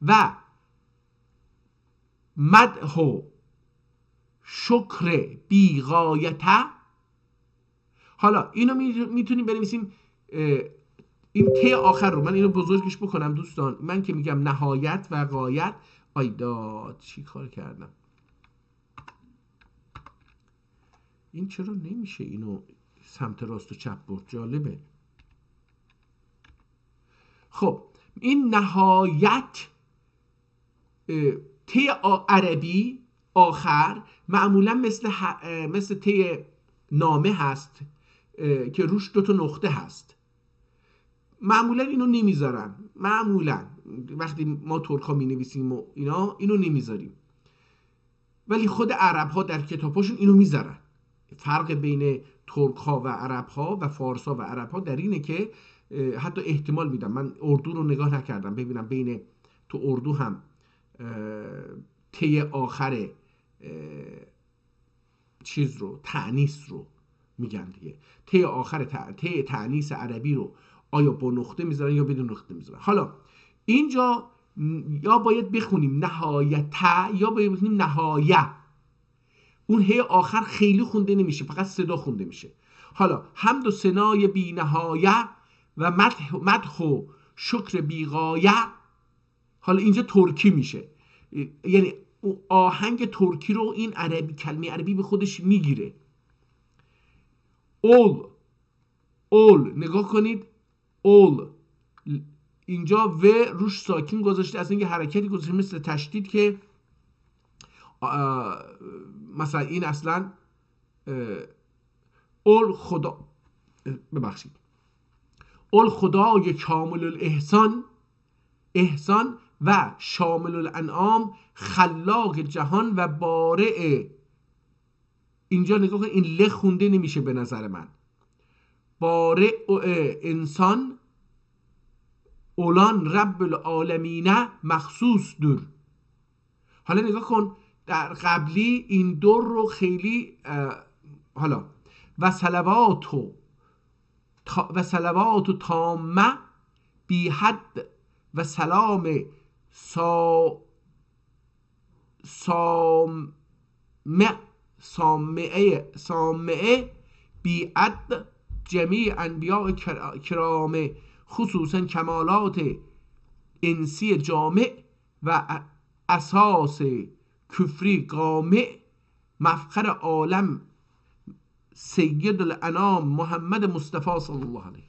و مدح و شکر بی غایت. حالا اینو میتونیم بنویسیم، این ت آخر رو من اینو بزرگش بکنم دوستان. من که میگم نهایت و غایت، آیدا چی کار کردم؟ این چرا نمیشه اینو سمت راست و چپ برد؟ جالبه. خب این نهایت ت عربی آخر معمولا مثل ت نامه هست که روش 2 نقطه هست. معمولا اینو نمیذارن، معمولا وقتی ما ترکا می نویسیم و اینا اینو نمیذاریم، ولی خود عرب ها در کتاباشون اینو میذارن. فرق بین ترک ها و عرب ها و فارس ها و عرب ها در اینه که حتی احتمال میدم، من اردو رو نگاه نکردم ببینم بین تو اردو هم تی آخر چیز رو تأنیث رو میگن دیگه، تی آخر تی تأنیث عربی رو آیا با نقطه میذارن یا بدون نقطه میذارن. حالا اینجا یا باید بخونیم نهایت یا باید بخونیم نهایه. اون هی آخر خیلی خونده نمیشه، فقط صدا خونده میشه. حالا حمد و ثنای بی نهایه و مدح و شکر بی غایه. حالا اینجا ترکی میشه، یعنی آهنگ ترکی رو این عربی کلمه عربی به خودش میگیره. اول نگاه کنید، اول اینجا و روش ساکن گذاشته، از اینکه حرکتی گذاشته مثل تشدید که مثلا این اصلا اول خدا، ببخشید، اول خدای کامل الاحسان، احسان و شامل الانعام، خلاق جهان و بارئ. اینجا نگاه کن این ل خونده نمیشه به نظر من. بارئ انسان اولان رب العالمین مخصوص دور. حالا نگاه کن در قبلی این دور رو خیلی حالا و صلوات تامه بی حد و سلام سامعه بی عد جمیع انبیاء کرام، خصوصا کمالات انسی جامع و اساس کفری قامع، مفخر عالم سید الانام محمد مصطفی صلی الله علیه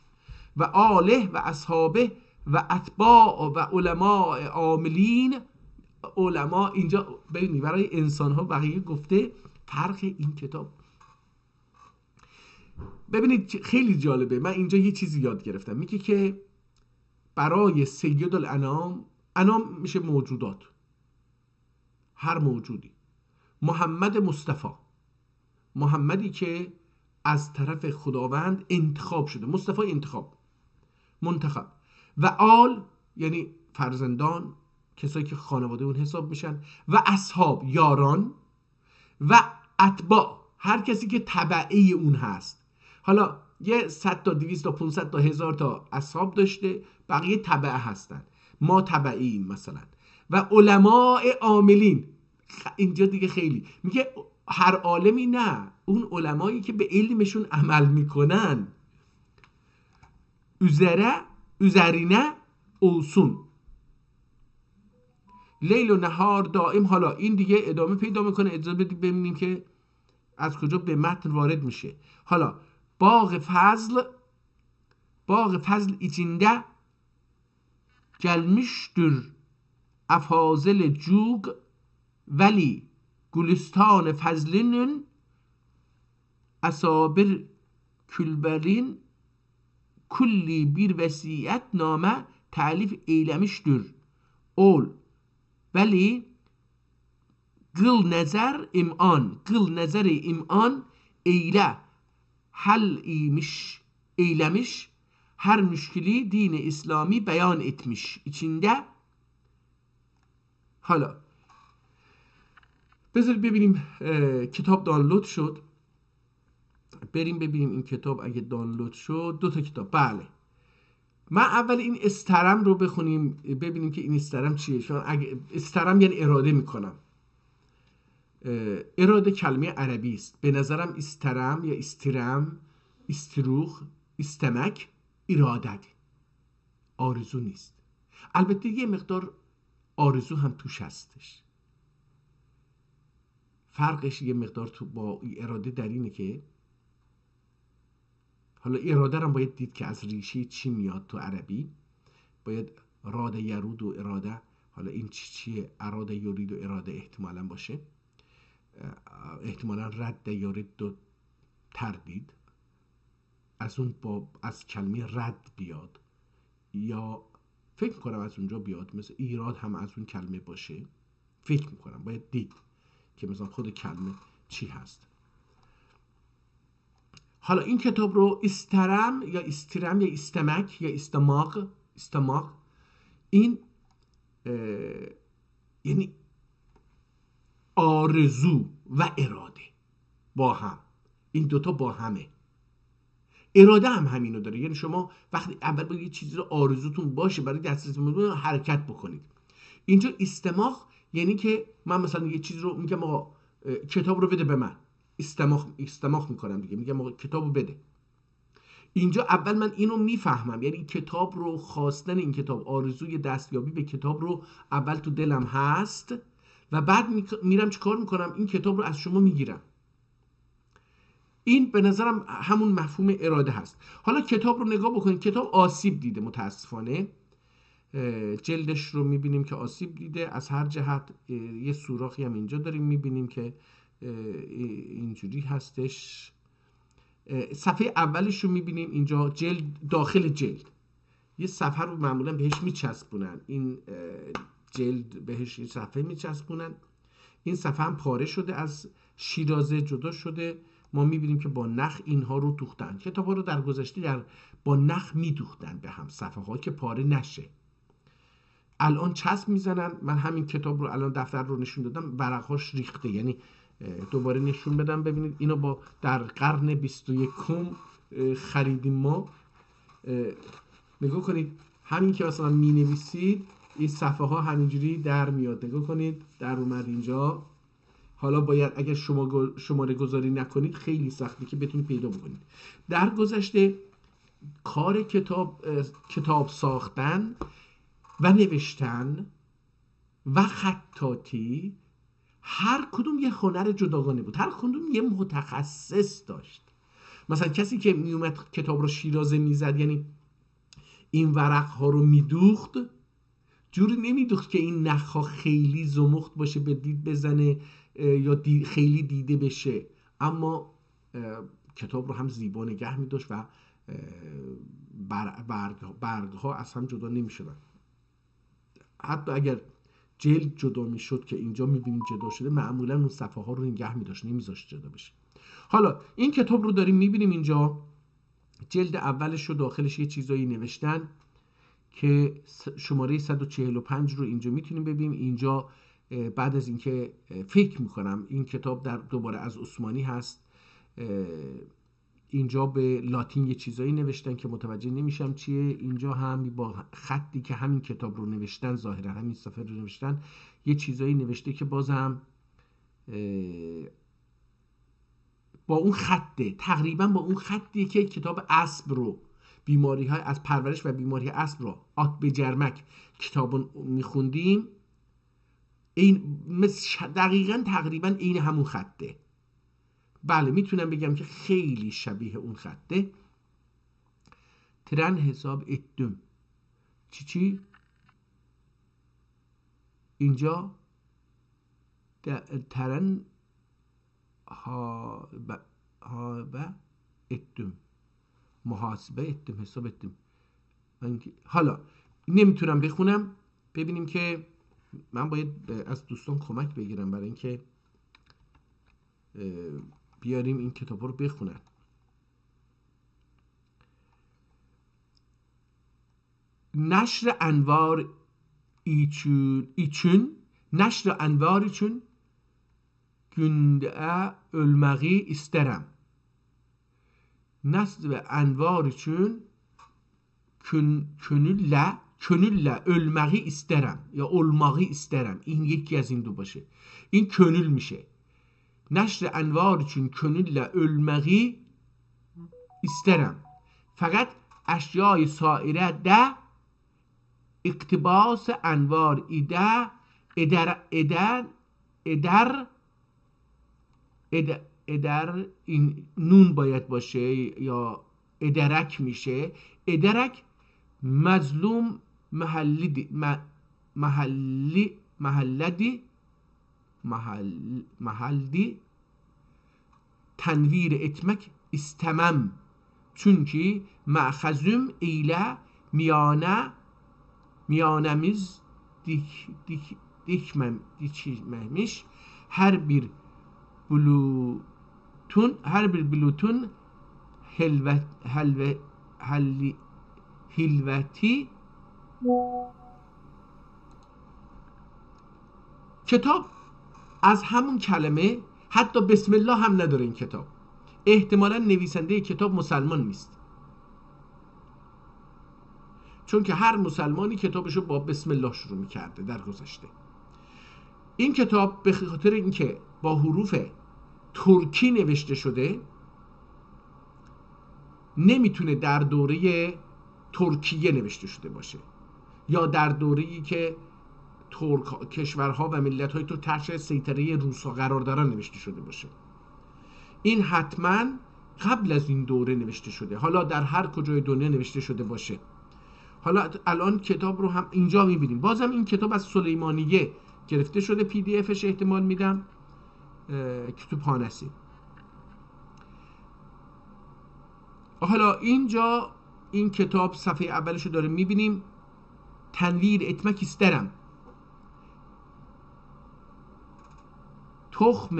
و آله و اصحابه و اتباع و علماء عاملین. علما اینجا ببینید برای انسان ها بقیه گفته. فرق این کتاب ببینید خیلی جالبه. من اینجا یه چیزی یاد گرفتم، میگه که برای سید الانام، انام میشه موجودات، هر موجودی، محمد مصطفی، محمدی که از طرف خداوند انتخاب شده، مصطفی انتخاب، منتخب، و آل یعنی فرزندان، کسایی که خانواده اون حساب میشن، و اصحاب یاران، و اتباع هر کسی که تبعی اون هست. حالا یه 100 تا 200 تا 500 تا 1000 تا اصحاب داشته، بقیه تبعه هستن، ما تبعیم مثلا. و علماء عاملین، اینجا دیگه خیلی میگه هر عالمی، نه، اون علمایی که به علمشون عمل میکنن. üzerine olsun لیل و نهار دائم. حالا این دیگه ادامه پیدا میکنه، اجازه بدید ببینیم که از کجا به متن وارد میشه. حالا باغ fazl içinde gelmiştir afazil cug veli gülistan fazlinin asabir külberin kulli bir vesiyet name telif eylemiştir. Ol veli kıl nezer iman eyle hal eylemiş, her müşkili dini İslami beyan etmiş. İçinde حالا بذارید ببینیم کتاب دانلود شد. بریم ببینیم این کتاب اگه دانلود شد. 2 تا کتاب، بله. من اول این استرم رو بخونیم ببینیم که این استرم چیه. چون اگه استرم یعنی اراده میکنم. اراده کلمه عربی است. به نظرم استرم یا استرم، استروخ، استمک، ارادت، آرزو نیست. البته یه مقدار آرزو هم توش هستش. فرقش یه مقدار تو با اراده در اینه که حالا اراده رو باید دید که از ریشه چی میاد تو عربی. باید راد یرود و اراده، حالا این چیه؟ اراده یرید و اراده احتمالا باشه، احتمالا رد یرید و تردید از اون از کلمه رد بیاد، یا فکر میکنم از اونجا بیاد، مثل ایراد هم از اون کلمه باشه. فکر میکنم باید دید که مثلا خود کلمه چی هست. حالا این کتاب رو استرم یا استرم یا استمک یا استماق این یعنی آرزو و اراده با هم، این دوتا با همه. اراده هم همینو داره، یعنی شما وقتی اول باید یه چیزی رو آرزوتون باشه برای دسترسی حرکت بکنید. اینجا استماق یعنی که من مثلا یه چیز رو میگم آقا کتاب رو بده به من، استماق میکنم دیگه، میگم آقا کتاب رو بده. اینجا اول من اینو میفهمم، یعنی کتاب رو خواستن این کتاب، آرزوی دستیابی به کتاب رو اول تو دلم هست و بعد میرم چیکار میکنم؟ این کتاب رو از شما میگیرم. این به نظرم همون مفهوم اراده هست. حالا کتاب رو نگاه بکنید، کتاب آسیب دیده متاسفانه، جلدش رو میبینیم که آسیب دیده از هر جهت. یه سوراخی هم اینجا داریم میبینیم که اینجوری هستش. صفحه اولش رو میبینیم اینجا، جلد داخل جلد یه صفحه رو معمولا بهش میچسبونن، این جلد بهش یه صفحه میچسبونن. این صفحه هم پاره شده، از شیرازه جدا شده. ما میبینیم که با نخ اینها رو دوختن. کتاب ها رو در گذشته با نخ میدوختن به هم، صفحه ها که پاره نشه. الان چسب میزنن. من همین کتاب رو الان دفتر رو نشون دادم، ورقهاش ریخته، یعنی دوباره نشون بدم ببینید. اینو با در قرن 21 خریدیم ما. نگاه کنید، همین که مثلا می نویسید این صفحه ها همینجوری در میاد. نگاه کنید در اومد اینجا. حالا باید اگر شما شماره گذاری نکنید خیلی سخته که بتونید پیدا بکنید. در گذشته کار کتاب ساختن و نوشتن و خطاطی هر کدوم یه هنر جداگانه بود، هر کدوم یه متخصص داشت. مثلا کسی که میومد کتاب رو شیرازه میزد، یعنی این ورق ها رو میدوخت، جوری نمیدوخت که این نخ خیلی زمخت باشه به دید بزنه یا خیلی دیده بشه، اما کتاب رو هم زیبا نگه میداشت و برگ ها از هم جدا نمیشدن. حتی اگر جلد جدا میشد که اینجا میبینیم جدا شده، معمولا اون صفحه ها رو نگه میداشت، نمیذاشت جدا بشه. حالا این کتاب رو داریم میبینیم اینجا، جلد اولش رو داخلش یه چیزایی نوشتن که شماره 145 رو اینجا میتونیم ببینیم. اینجا بعد از اینکه فکر میکنم این کتاب در دوباره از عثمانی هست، اینجا به لاتین یه چیزایی نوشتن که متوجه نمیشم چیه. اینجا هم با خطی که همین کتاب رو نوشتن، ظاهرا همین صفحه رو نوشتن، یه چیزایی نوشته که بازم با اون خطه، تقریبا با اون خطی که کتاب اسب رو، بیماری های از پرورش و بیماری اسب رو آت به جرمک کتاب میخوندیم، این دقیقا تقریبا این همون خطه. بله میتونم بگم که خیلی شبیه اون خطه. ترن حساب اتدم چی اینجا ترن ها و اتدم، محاسبه اتدم، حساب اتدم. حالا نمیتونم بخونم. ببینیم که من باید از دوستان کمک بگیرم برای اینکه بیاریم این کتاب رو بخونن. نشر انوار نشر انوار için günde ölmeyi isterim. Nşr envar için könülle ölmeyi isterim یا olmağı isterim. این یکی از این دو باشه. این könül میشه. نشر انوار için könülle ölmeyi isterim. Fakat اشیای سایره ده اقتباس انوار ایده ادر ادر این نون باید باشه یا ادرک میشه. ادرک مظلوم محلدی تنویر etmek istemem. Çünkü ma'xazüm ile miyanemiz dikmemiş. Her bir bulutun hilveti. کتاب از همون کلمه، حتی بسم الله هم نداره این کتاب. احتمالا نویسنده کتاب مسلمان نیست، چون که هر مسلمانی کتابشو با بسم الله شروع میکرده در گذشته. این کتاب به خاطر اینکه با حروف ترکی نوشته شده نمیتونه در دوره ترکیه نوشته شده باشه یا در دوره‌ای که کشورها و ملت‌های تو تحت سیطره روس‌ها قرار دارن نوشته شده باشه. این حتما قبل از این دوره نوشته شده، حالا در هر کجای دنیا نوشته شده باشه. حالا الان کتاب رو هم اینجا می‌بینیم. بازم این کتاب از سلیمانیه گرفته شده، پی دی افش احتمال میدم کتابخانه‌سی. حالا اینجا این کتاب صفحه اولش رو داره می‌بینیم. تنویر etmek isterim. تخم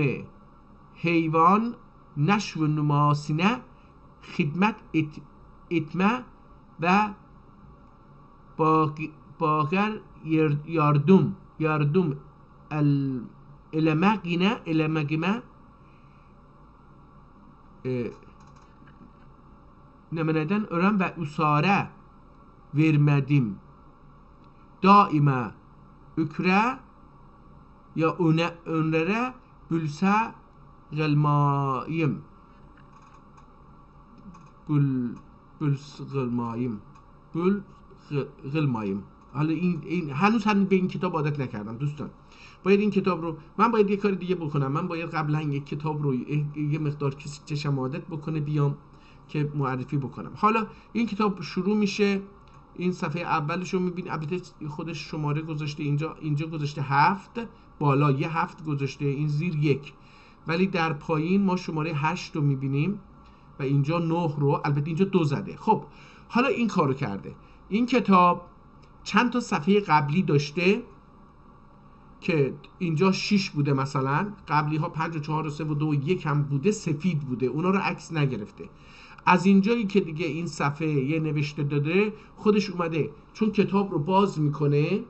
حیوان نشو نماسینه خدمت etme ve باگر yardım elemegine nemeden öğren ve usare vermedim. Daima ükre ya önlere bülse gılmayım. Gılmayım. حالا این هنوز هم به این کتاب عادت نکردم دوستان. باید این کتاب رو من باید یه کار دیگه بکنم. من باید قبلا یک کتاب رو یه مقدار چشم عادت بکنه بیام که معرفی بکنم. حالا این کتاب شروع میشه. این صفحه اولش رو میبینید. البته خودش شماره گذاشته اینجا گذاشته 7، بالا یه 7 گذاشته، این زیر 1، ولی در پایین ما شماره 8 رو میبینیم و اینجا 9 رو، البته اینجا 2 زده. خب حالا این کارو کرده. این کتاب چند تا صفحه قبلی داشته که اینجا 6 بوده، مثلا قبلی ها 5 و 4 و 3 و 2 و 1 هم بوده، سفید بوده، اونا رو عکس نگرفته. از اینجایی که دیگه این صفحه یه نوشته داده، خودش اومده چون کتاب رو باز میکنه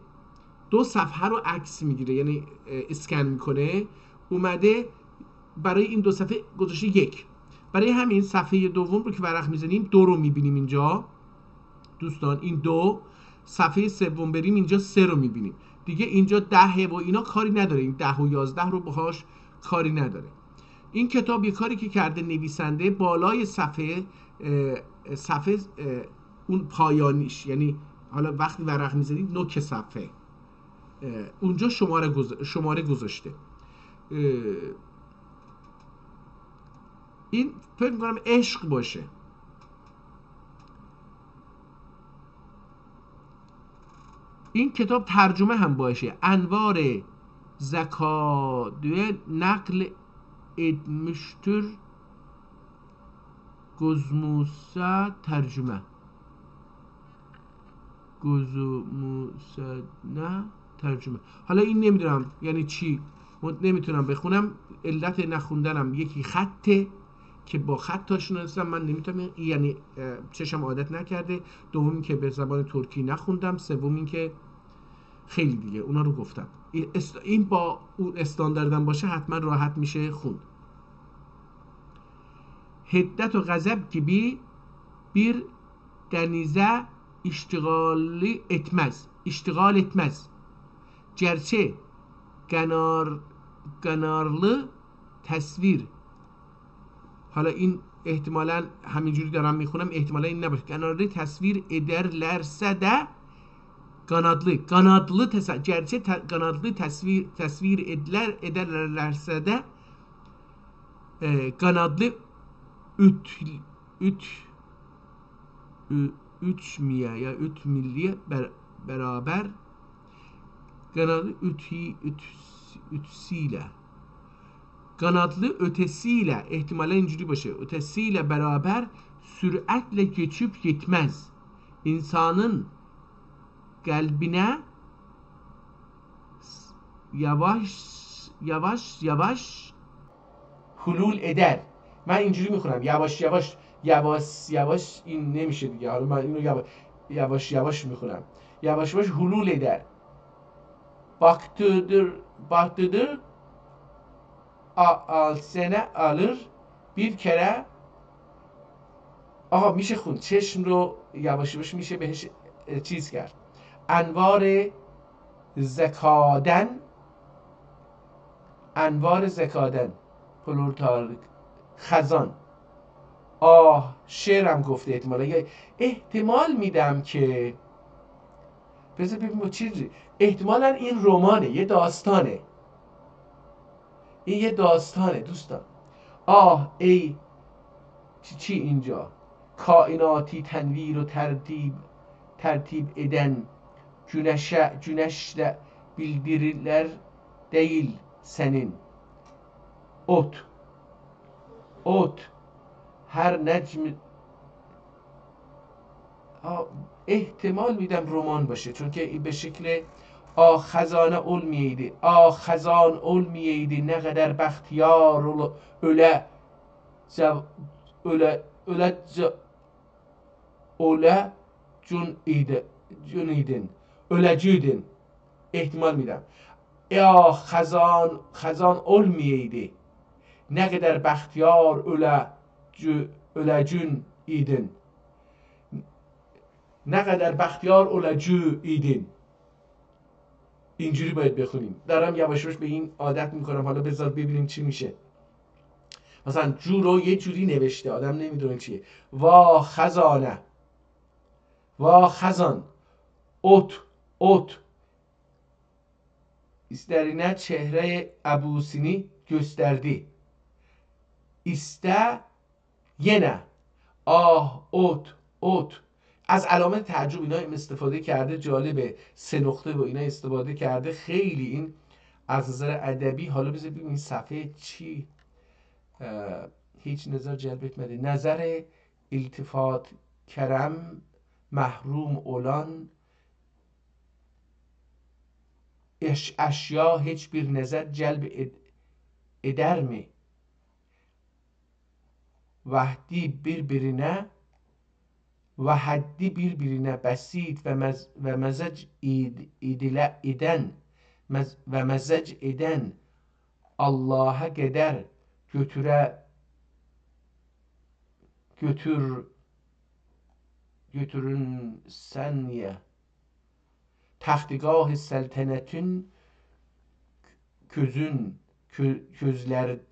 2 صفحه رو عکس میگیره، یعنی اسکن میکنه، اومده برای این 2 صفحه گذاشته 1. برای همین صفحه دوم رو که ورق میزنیم 2 رو میبینیم اینجا دوستان، این 2. صفحه سوم بریم اینجا 3 رو میبینیم دیگه. اینجا 10 و اینا کاری نداره، این 10 و 11 رو باهاش کاری نداره. این کتاب یه کاری که کرده نویسنده، بالای صفحه اون پایانیش، یعنی حالا وقتی ورق میزنید نوک صفحه اونجا شماره گذاشته. این فکر می‌کنم عشق باشه. این کتاب ترجمه هم باشه. انوار زکادوی نقل etmiştir Gozmusa tercüme. Gozmusa نه ترجمه. حالا این نمیدونم یعنی چی، نمیتونم بخونم. علت نخوندنم یکی خطه که با خط تاشون هستم، من نمیتونم، یعنی چشم عادت نکرده. دومی که به زبان ترکی نخوندم. سومی که خیلی دیگه اونا رو گفتم. این با اون استانداردم باشه حتما راحت میشه خوند. هدت و غضب gibi bir denize iştigal etmez. Gerçi ganarlı tasvir. حالا این احتمالاً همینجوری دارم میخونم، احتمالاً این نباشه. ganarlı tasvir ederlerse de gerçi qanadlı təsvir edərlərsə də qanadlı ütmiye ya ütmilliye beraber kanadlı ütüsüyle kanadlı ötesiyle ihtimalen inciri başı ötesiyle beraber süratle geçip gitmez. İnsanın kalbine yavaş hulul eder. من اینجوری میخونم یواش این نمیشه دیگه. حالا من اینو yavaş میخونم. یواش hulul eder. Baktıdır sene alır bir kere. آها میشه خون چشم رو یواش میشه بهش چیز کرد. انوار زکادن پلورتال خزان. شعرم گفته احتمال میدم که بذار ببینیم چی احتمالا این رمانه، یه داستانه. این یه داستانه دوستان. ای چی اینجا kainati tenvir و tertip eden güneşle bildiriler değil senin. Ot her necm احتمال میدم رمان باشه چون که به شکل خزانه خزان olmayaydı ne kadar bahtiyar öleceydin. احتمال میدم خزان olmayaydı ne kadar bahtiyar öləcün idin. نه قدر بختیار اولجو ایدین. اینجوری باید بخونیم. دارم یواش به این عادت میکنم. حالا بذار ببینیم چی میشه. مثلا جو رو یه جوری نوشته آدم نمیدونه چیه. وا خزان ot İsterine çehre abusini gösterdi. yine ot از علامت تعجب اینا استفاده کرده. جالبه 3 نقطه با اینا استفاده کرده. خیلی این از نظر ادبی. حالا بذار ببینیم این صفحه چی. هیچ نظر جلب etmedi. نظر التفات کرم محروم olan eşya hiçbir nazar celb eder mi? Vahdi birbirine basit ve mezac eden Allah'a kadar götürün saniye taxtigah seltenetün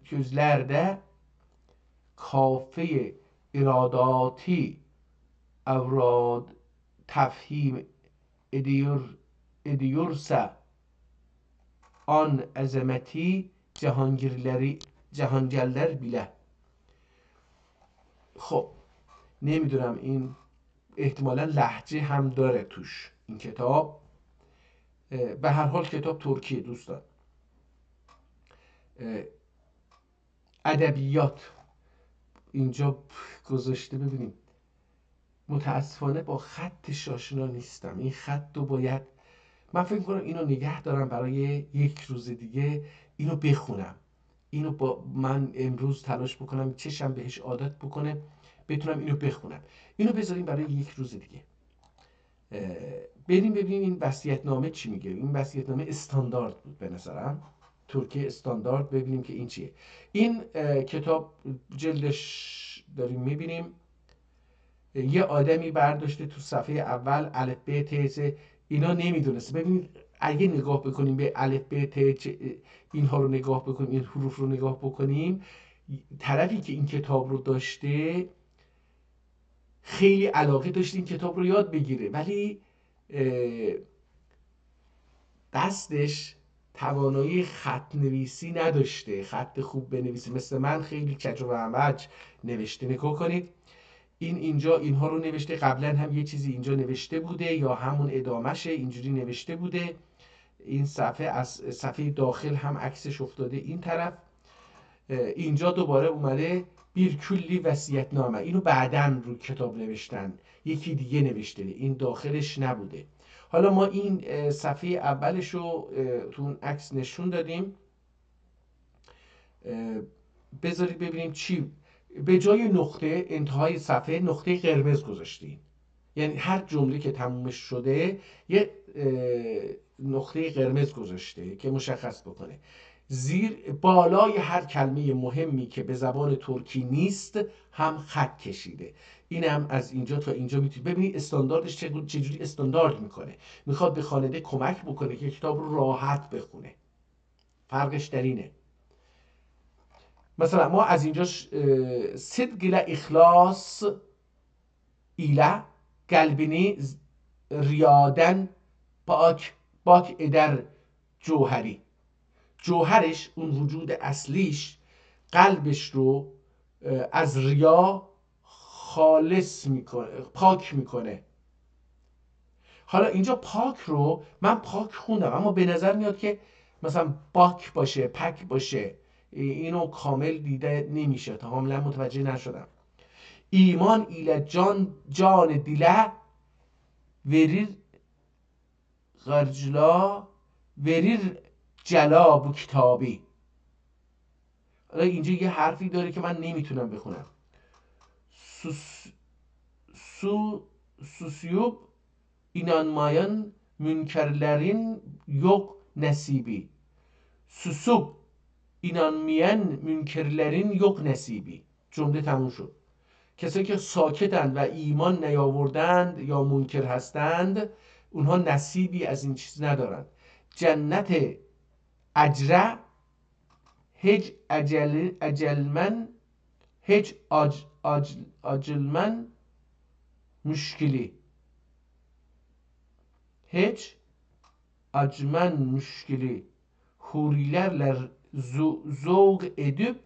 közlerde kafe iradati اوراد تفهیم ediyorsa آن عظمتی جهانگرler bile. خب نمیدونم این احتمالا لهجه هم داره توش این کتاب. به هر حال کتاب ترکیه دوستان. ادبیات اینجا گذاشته. ببینیم متاسفانه با خطش آشنا نیستم. این خط رو باید من فکر کنم اینو نگه دارم برای یک روز دیگه اینو بخونم. اینو با من امروز تلاش بکنم چشم بهش عادت بکنه بتونم اینو بخونم. اینو بذاریم برای یک روز دیگه. بریم ببینیم این وصیت‌نامه چی میگه. این وصیت‌نامه استاندارد بود به نظرم. ترکیه استاندارد. ببینیم که این چیه. این کتاب جلدش داریم میبینیم. یه آدمی برداشته تو صفحه اول الف ب ت ز اینا نمیدونست. ببینید اگه نگاه بکنیم به الف ب ت اینها رو نگاه بکنیم این حروف رو نگاه بکنیم طرفی که این کتاب رو داشته خیلی علاقه داشته این کتاب رو یاد بگیره ولی قصدش توانایی خط نویسی نداشته، خط خوب بنویسه، مثل من خیلی کج و معوج نوشته. نگاه کنید این اینجا اینها رو نوشته، قبلا هم یه چیزی اینجا نوشته بوده یا همون ادامشه اینجوری نوشته بوده. این صفحه از صفحه داخل هم عکسش افتاده این طرف. اینجا دوباره اومده بیر کلی وصیت‌نامه، اینو بعداً رو کتاب نوشتن، یکی دیگه نوشته، این داخلش نبوده. حالا ما این صفحه اولش رو تو اون عکس نشون دادیم. بذارید ببینیم چی به جای نقطه انتهای صفحه نقطه قرمز گذاشتیم، یعنی هر جمله که تمومش شده یه نقطه قرمز گذاشته که مشخص بکنه زیر بالای هر کلمه مهمی که به زبان ترکی نیست هم خط کشیده. اینم از اینجا تا اینجا میتونید ببینید استانداردش چجوری استاندارد میکنه. میخواد به خواننده کمک بکنه که کتاب رو راحت بخونه. فرقش در اینه. مثلا ما از اینجا صدق ile اخلاص ile قلبینی ریادن باک ادر جوهری، جوهرش اون وجود اصلیش قلبش رو از ریا خالص میکنه، پاک میکنه. حالا اینجا پاک رو من پاک خوندم اما به نظر میاد که مثلا باک باشه، پک باشه، اینو کامل دیده نمیشه، تا کاملا متوجه نشدم. ایمان ایله جان دیله وریر غرجلا وریر جلا بو کتابی. حالا اینجا یه حرفی داره که من نمیتونم بخونم. سوسیوب inanmayan münkerlerin yok nasibi. Susup inanmayan münkerlerin yok nasibi. جمله تموم شد. کسایی که ساکتند و ایمان نیاوردند یا منکر هستند اونها نصیبی از این چیز ندارند. جنت اجره هیچ اجلمن هیچ اجلمن مشکلی hiç acmen müşkili hurilerle zevk edip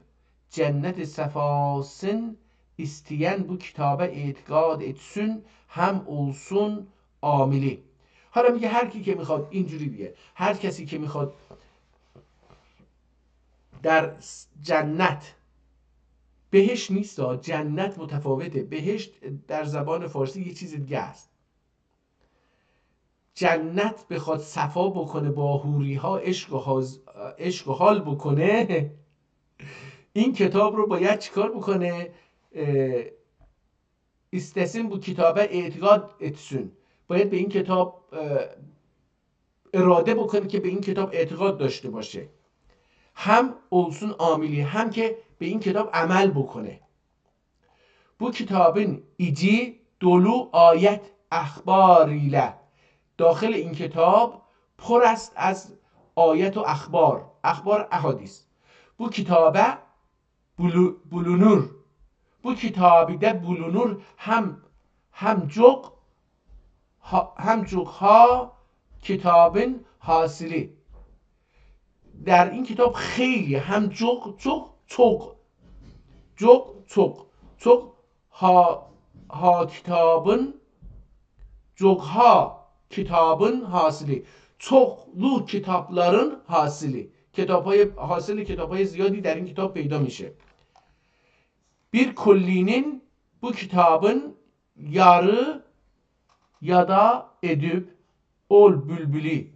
cennet sefasın isteyen bu kitaba اعتقاد etsin هم olsun amili. حالا میگه هر کی که میخواد اینجوری دیگه، هر کسی که میخواد در جنت، بهشت نیست، جنت متفاوته، بهشت در زبان فارسی یه چیز دیگه است. جنت بخواد صفا بکنه با حوری ها، عشق و حال بکنه، این کتاب رو باید چیکار بکنه؟ استسیم بو کتابه اعتقاد اتسون، باید به این کتاب اراده بکنه که به این کتاب اعتقاد داشته باشه، هم اولسون عاملی، هم که به این کتاب عمل بکنه. بو کتابین ایجی دولو آیت اخباریله، داخل این کتاب پر است از آیت و اخبار احادیث. بو کتابه بولونور، بو کتابیده بولونور هم جوق ها کتابن حاصلی. در این کتاب خیلی هم جوق ها کتابن جوق ها kitabın hasili, çoklu kitapların hasili, kitapهای زیادی در این کتاب پیدا میشه. Bir kullinin bu kitabın yarı ya da edip ol bülbülü.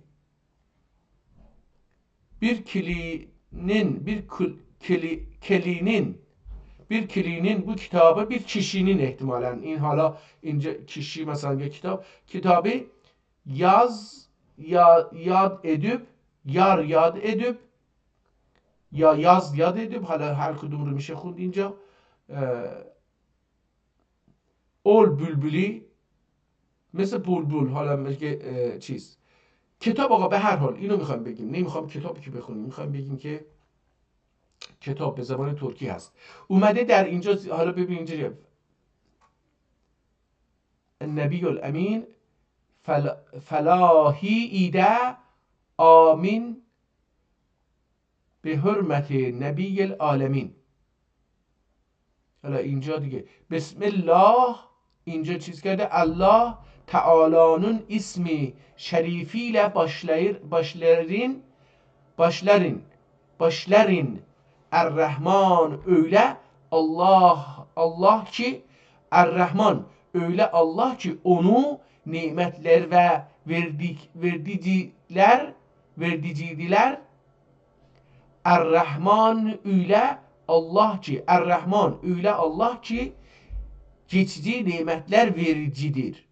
Bir kilinin bu kitabı bir kişinin احتمالاً این حالا اینجا کشی مثلا یه کتابی yad edip yad edip یا yad edip، حالا هر کدوم رو میشه خوند اینجا. ol bülbüli مثل بلبل، حالا میگه چیز کتاب. آقا به هر حال اینو میخوایم بگیم، نمیخوام کتابی که بخونیم، میخوایم بگیم که کتاب به زبان ترکی هست. اومده در اینجا، حالا ببین اینجا النبی الامین فلاحی ایده آمین به حرمت نبی العالمین. حالا اینجا دیگه بسم الله، اینجا چیز کرده الله تعالانون اسمی شریفیل başların Er-Rahman öyle Allah ki Er-Rahman öyle Allah ki onu nimetler ve verdiciler Er-Rahman öyle Allah ki Er-Rahman öyle Allah ki geçici nimetler vericidir.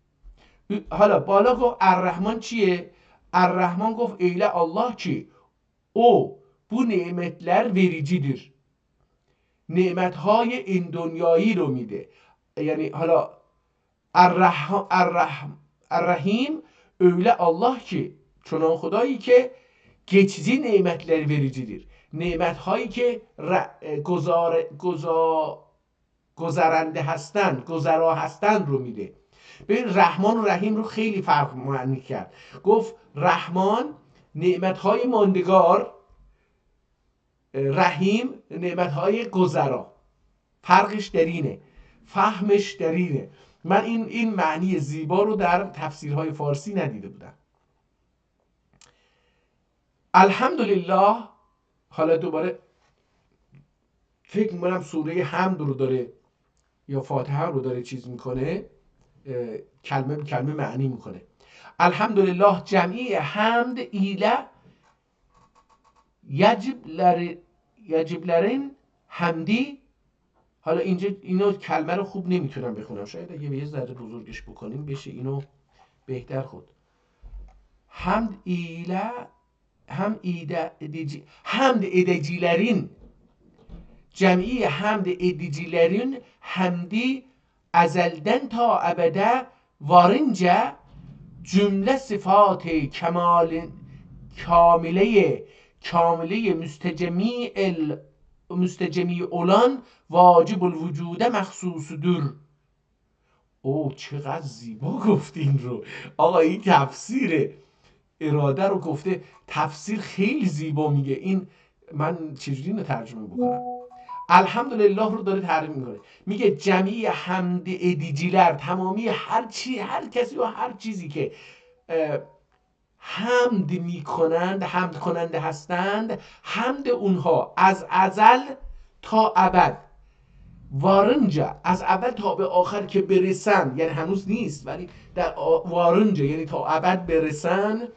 حالا بالا گفت الرحمن چیه؟ الرحمن گفت öyle Allah ki o bu nimetler vericidir. Nimetهای این دنیایی رو میده. یعنی حالا الرحیم öyle Allah ki چنان خدایی که geçici nimetler vericidir. نعمتهایی که گذرنده هستند، گذرا هستند رو میده. ببین رحمان و رحیم رو خیلی فرق معنی کرد. گفت رحمان نعمتهای ماندگار، رحیم نعمتهای گذرا. فرقش در اینه، فهمش در اینه. من این معنی زیبا رو در تفسیرهای فارسی ندیده بودم. الحمدلله. حالا دوباره فکر میکنم سوره حمد رو داره یا فاتحه رو داره چیز میکنه، کلمه به کلمه معنی میکنه. الحمدلله جمعی حمد ایله یجبلرین حمدی. حالا اینجا اینو کلمه رو خوب نمیتونم بخونم، شاید اگه یه ذره بزرگش بکنیم بشه اینو بهتر خود. حمد ایله حمد edicilerin cem'i hamd edicilerin hamdi ezelden ta ebede varınca cümle sıfatı kamile müstecemi olan vacibul vücude mehsusudur. او چقدر زیبا گفتین رو آقا. این تفسیره، اراده رو گفته. تفسیر خیلی زیبا میگه. این من چجوری اینو ترجمه بکنم؟ الحمدلله رو داره تعریف میکنه، میگه جمعی حمد ادیجیلر، تمامی هر کسی و هر چیزی که حمد میکنند، حمد کننده هستند، حمد اونها از ازل تا ابد، وارنجا از اول تا به آخر که برسن، یعنی هنوز نیست ولی در وارنجا یعنی تا ابد برسن.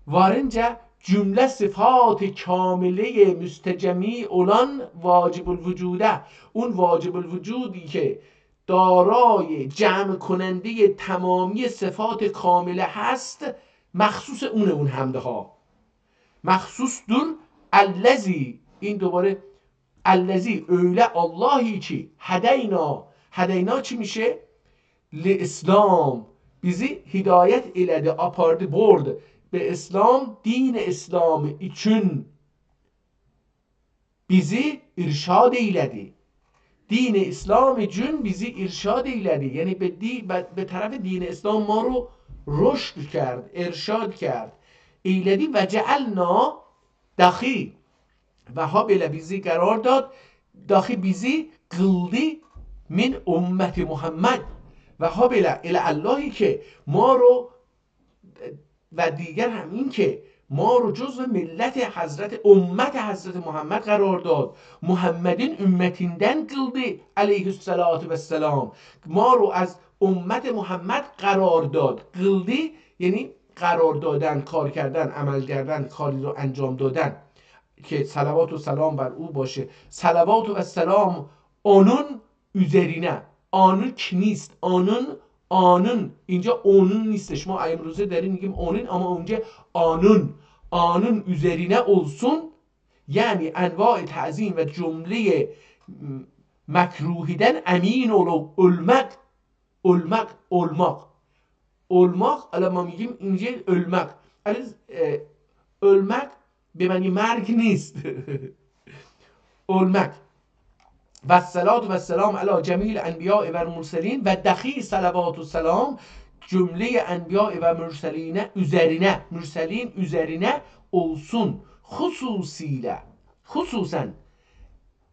وارنجا جمله صفات کامله مستجمی اولان واجب الوجوده، اون واجب الوجودی که دارای جمع کننده تمامی صفات کامله هست، مخصوص اون حمده ها، مخصوص دور الذی. این دوباره الذی öyle اللهی که هدینا چی میشه؟ لاسلام bizi hidayet eledi, apardı, برد به اسلام، دین اسلام için bizi irşad eyledi. دین اسلام için bizi irşad eyledi. یعنی به طرف دین اسلام ما رو رشد کرد، ارشاد کرد. ایلدی و جعلنا داخی و ها بلا بیزی قرار داد، داخی بیزی قلدی من امت محمد و ها بلا اللهی که ما رو و دیگر هم این که ما رو جزو ملت امت حضرت محمد قرار داد. محمدین امتیندن قلدی علیه السلام، ما رو از امت محمد قرار داد. قلدی یعنی قرار دادن، کار کردن، عمل کردن، کاری رو انجام دادن که صلوات و سلام بر او باشه. صلوات و سلام آنون üzerine. آنون کی نیست، آنون اینجا اونون نیستش. ما امروزه داریم میگیم اونون، اما اونجا آنون üzerine olsun. یعنی انواع تعظیم و جمله مکروهیدن امین و الان ما میگیم اینجا ölmek به معنی مرگ نیست. ölmek و الصلاة و السلام علی جمیع الانبیاء و المرسلین و دخیل صلوات و سلام cümle enbiya ve mürselin üzerine olsun. Hususen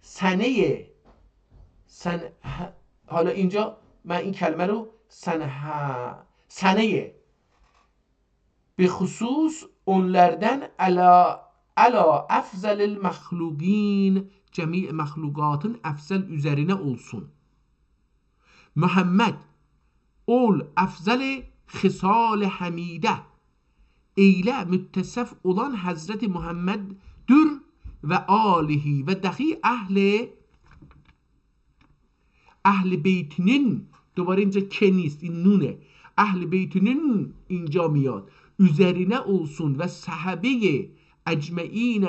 سنه حالا اینجا من این کلمه رو سنه به خصوص onlardan ala afzal المخلوقین cemi mahlukatın afzal üzerine olsun. Muhammed ol afzal khisal hamide eyle müttesef olan Hazreti Muhammed'dür ve alihi ve dahi اهل بیتinin دوباره اینجا که نیست این نونه اهل بیتinin اینجا میاد üzerine olsun ve sahabe ecmaîn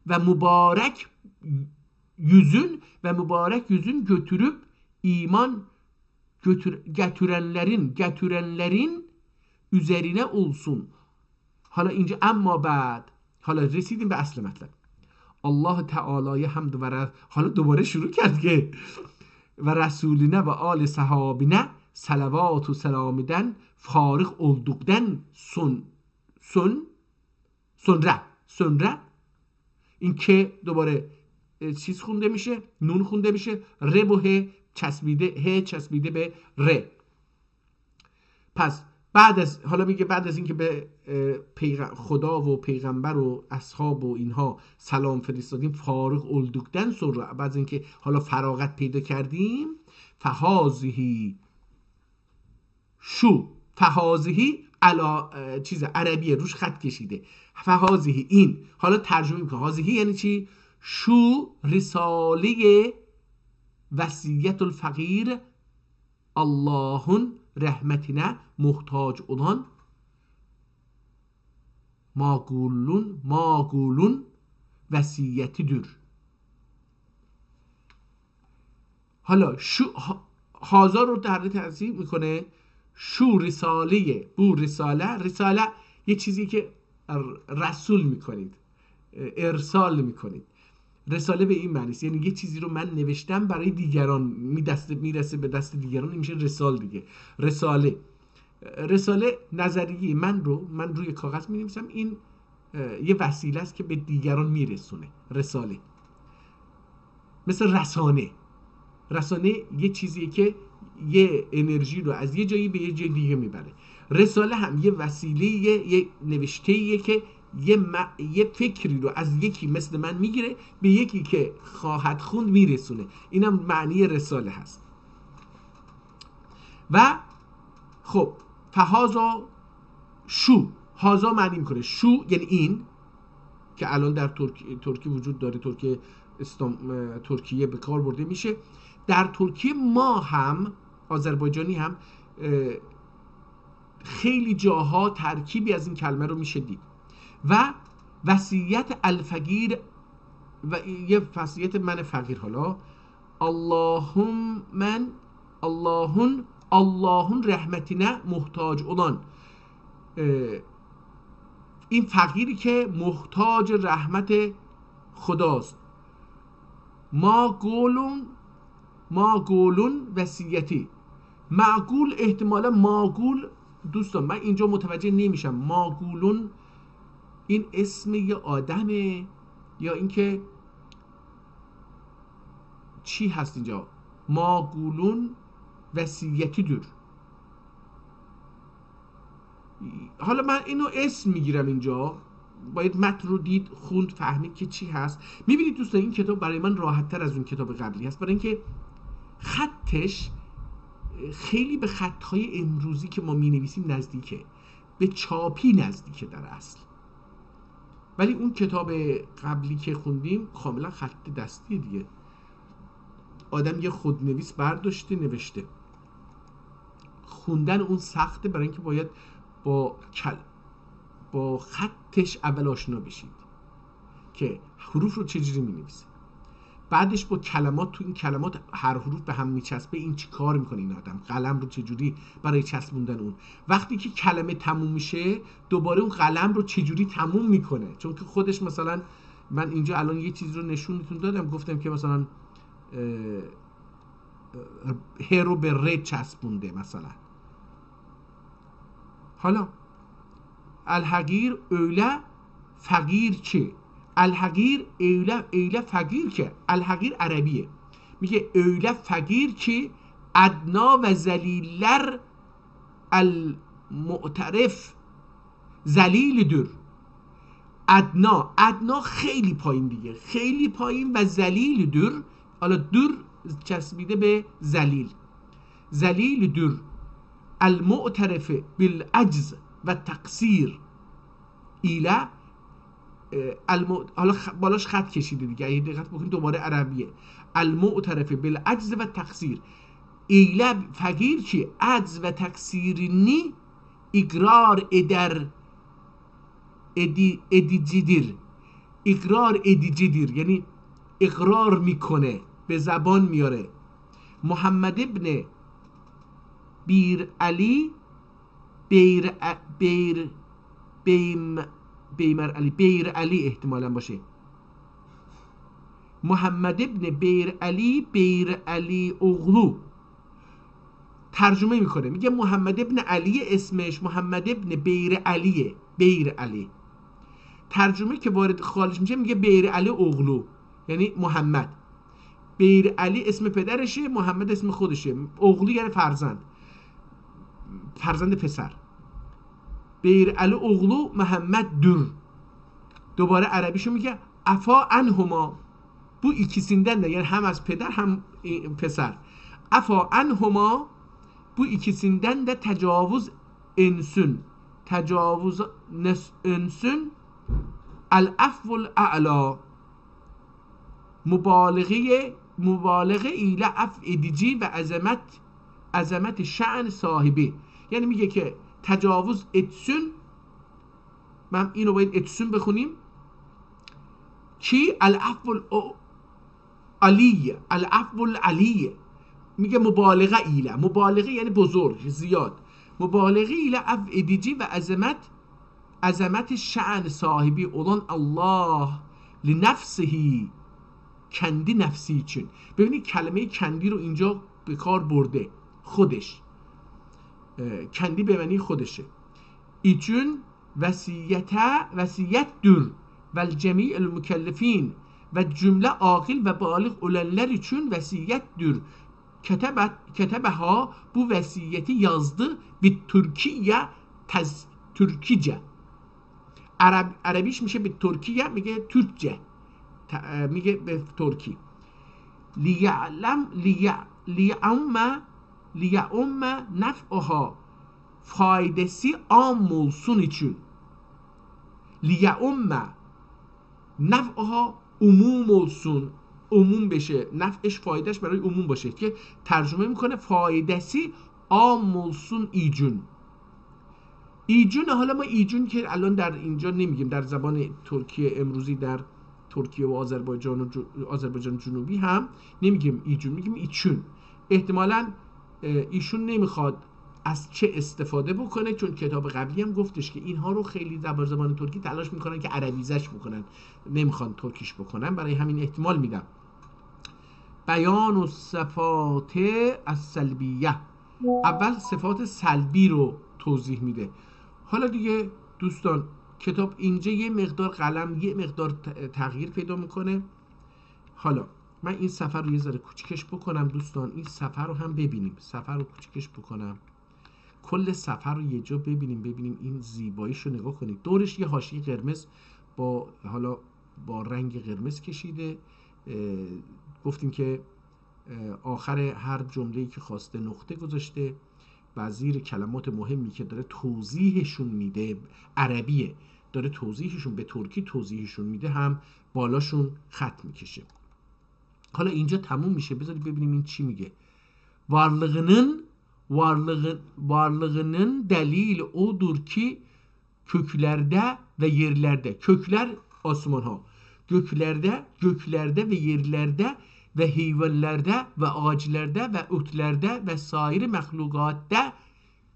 ve mübarek yüzün götürüp iman götürenlerin üzerine olsun. حالا اینجا اما بعد حالا رسیدیم به اصل مطلب. الله تعالی حمد و حالا دوباره شروع کرد که و رسولینه و آل صحابینه صلوات و سلامیدن فارغ olduktan sonra این که دوباره چیز خونده میشه نون خونده میشه ر و ه چسبیده به ر. پس بعد از حالا میگه بعد از اینکه به خدا و پیغمبر و اصحاب و اینها سلام فرستادیم فارغ اولدوکتن سر بعد از اینکه حالا فراغت پیدا کردیم فهازهی علا چیز عربیه روش خط کشیده فهازهی این حالا ترجمه میکنه هازهی یعنی چی شو رساله وصیت الفقیر Allah'ın rahmetine muhtaç olan mağulun vesiyetidir. حالا شو هازا رو در تفسیر میکنه شو رساله بو رساله یه چیزی که رسول میکنید ارسال میکنید رساله به این معنی است یعنی یه چیزی رو من نوشتم برای دیگران میرسه به دست دیگران این میشه رسال دیگه رساله نظریه من روی کاغذ مینویسم این یه وسیله است که به دیگران میرسونه رساله مثل رسانه یه چیزیه که یه انرژی رو از یه جایی به یه جای دیگه میبره رساله هم یه وسیله یه نوشته‌ایه که یه فکری رو از یکی مثل من میگیره به یکی که خواهد خوند میرسونه اینم معنی رساله هست. و خب فهازا هازا معنی میکنه شو یعنی این که الان در ترکیه وجود داره ترکیه به کار برده میشه در ترکیه ما هم آذربایجانی هم خیلی جاها ترکیبی از این کلمه رو میشه دید و وصیت الفقیر و یه وصیت من فقیر حالا Allah'ın rahmetine muhtaç olan این فقیری که محتاج رحمت خداست معقولون وصیتی معقول احتمالا معقول دوستان من اینجا متوجه نمیشم معقولون این اسم یه آدمه یا اینکه چی هست اینجا معقولون وصیتی دور حالا من اینو اسم میگیرم اینجا باید متن رو دید خوند فهمید که چی هست. میبینید دوستان این کتاب برای من راحت تر از اون کتاب قبلی هست برای اینکه خطش خیلی به خطهای امروزی که ما مینویسیم نزدیکه به چاپی نزدیکه در اصل ولی اون کتاب قبلی که خوندیم کاملا خط دستی دیگه آدم یه خودنویس برداشته نوشته خوندن اون سخته برای اینکه باید با خطش اول آشنا بشید که حروف رو چجوری می‌نویسه بعدش با کلمات تو این کلمات هر حروف به هم میچسبه این چی کار میکنه این آدم قلم رو چجوری برای چسبوندن اون وقتی که کلمه تموم میشه دوباره اون قلم رو چجوری تموم میکنه چون که خودش مثلا من اینجا الان یه چیز رو نشونتون دادم گفتم که مثلا ه رو به ر چسبونده مثلا حالا الحقیر öyle فقیر که، الحقیر öyle فقیر که، الحقیر عربیه، میگه öyle فقیر که ادنا و ذلیل‌ler المعترف ذلیل‌دür. ادنا خیلی پایین دیگه، خیلی پایین، و ذلیل‌دür، حالا دور چسبیده به ذلیل، ذلیل‌دür المعترف بالعجز و تقصیر ایله حالا بالاش خط کشیده دیگه، اگه دقت بکنید دوباره عربیه، المعترف بالعجز و تقصیر ایله فقیر که عجز و تقصیرینی اقرار eder edicidir. اقرار edicidir یعنی اقرار میکنه، به زبان میاره. محمد ابن بیر علی بیر علی احتمالا باشه، محمد ابن بیر علی اغلو ترجمه میکنه، میگه محمد ابن علی اسمش محمد ابن بیر علیه، بیر علی. ترجمه که وارد خالش میشه میگه بیر علی اغلو، یعنی محمد. بیر علی اسم پدرشه، محمد اسم خودشه، اغلو یعنی فرزند پسر. بیر علی اغلو محمد دور. دوباره عربیشو میگه افا انهما، bu ikisinden de یعنی هم از پدر هم پسر. افا انهما bu ikisinden de tecavüz ensün، تجاوز انسون الافول اعلا، مبالغه ایله اف ادیجی و عظمت شأن صاحبی، یعنی میگه که تجاوز اتسون، من اینو باید اتسون بخونیم، کی الافول علیه، الافول علیه، میگه مبالغه ایله، مبالغه یعنی بزرگ، زیاد، مبالغه ایله اف ادیجی و عظمت شأن صاحبی olan الله لنفسهی، کندی نفسی چون. ببینید کلمه کندی رو اینجا به کار برده، خودش، کندی به معنی خودشه. ایچون وصیت دور و جمیع المکلفین و جمله عاقل و بالغ olanlar için vəsiyyətdir. Ketəbəha, bu vəsiyyəti yazdı bir Türkice. عربیش میشه به ترکیه، میگه ترکچه، میگه به ترکی. لیعم نفعها، faydası am olsun için. لیعم نفعها umum olsun، عموم بشه، نفعش فایدهش برای عموم باشه، که ترجمه میکنه فایده‌سی عام olsun ایجون. ایجون، حالا ما ایجون که الان در اینجا نمیگیم، در زبان ترکیه امروزی در ترکیه و آذربایجان جنوبی هم نمیگیم ایجون، میگیم ایچون. احتمالاً ایشون نمیخواد از چه استفاده بکنه، چون کتاب قبلی هم گفتش که اینها رو خیلی در زبان ترکی تلاش میکنن که عربیزش بکنن، نمیخوان ترکیش بکنن، برای همین احتمال میدم. بیان و صفات السلبیه، اول صفات سلبی رو توضیح میده. حالا دیگه دوستان کتاب اینجا یه مقدار قلم یه مقدار تغییر پیدا میکنه. حالا من این صفحه رو یه ذره کوچیکش بکنم دوستان، این صفحه رو هم ببینیم، صفحه رو کوچیکش بکنم، کل صفحه رو یه جا ببینیم این زیباییش رو نگاه کنید. دورش یه حاشیه قرمز با رنگ قرمز کشیده. گفتیم که آخر هر جمله‌ای که خواسته نقطه گذاشته و زیر کلمات مهمی که داره توضیحشون میده، عربیه، داره توضیحشون به ترکی توضیحشون میده، هم بالاشون خط میکشه. حالا اینجا تموم میشه، بذارید ببینیم این چی میگه. varlığının delil odur ki köklerde ve yerlerde, kökler asmanha, göklerde ve yerlerde ve hayvanlarda ve ağaçlarda ve ötlerde ve sair mahlukatta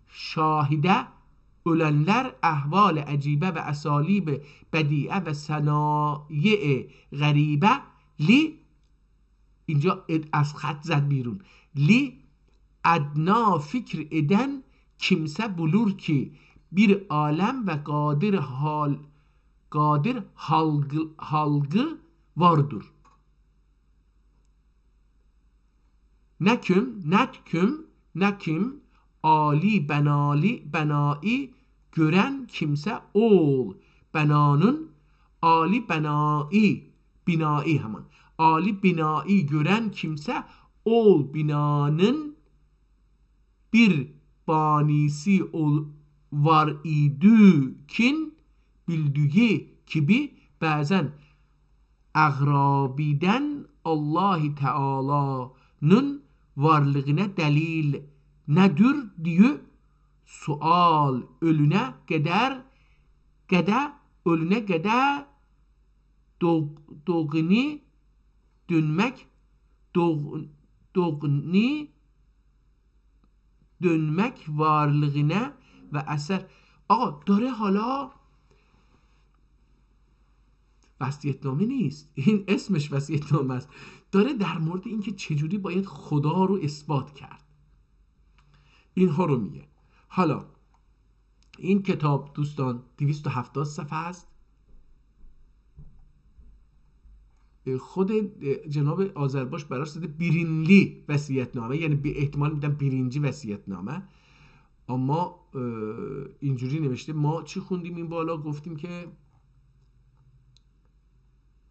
şahide ölenler ahval acibe ve asalib bedi'e ve sanayi garibe li، اینجا از خط زد بیرون، لی ادنا فکر eden kimse bulur ki bir alem ve kadir halgı vardır. Nekim Ali benai gören kimse ol benanın Ali binai hemen Ali binai gören kimse ol binanın bir banisi var idü kin bildiği gibi bazen agrabiden Allah Teala'nın varlığına delil nedir diye sual ölüne kadar ölüne kadar doğni dönmek doğni dönmek varlığına ve eser. آقا داره حالا وصیت‌نامه نیست، این اسمش وصیت‌نامه است، داره در مورد اینکه چجوری باید خدا رو اثبات کرد اینها رو میگه. حالا این کتاب دوستان 270 صفحه است. خود جناب آذرباش براش داده بیرینلی وصیت‌نامه، یعنی به احتمال میدم بیرینجی وصیت‌نامه، اما اینجوری نوشته. ما چی خوندیم این بالا؟ گفتیم که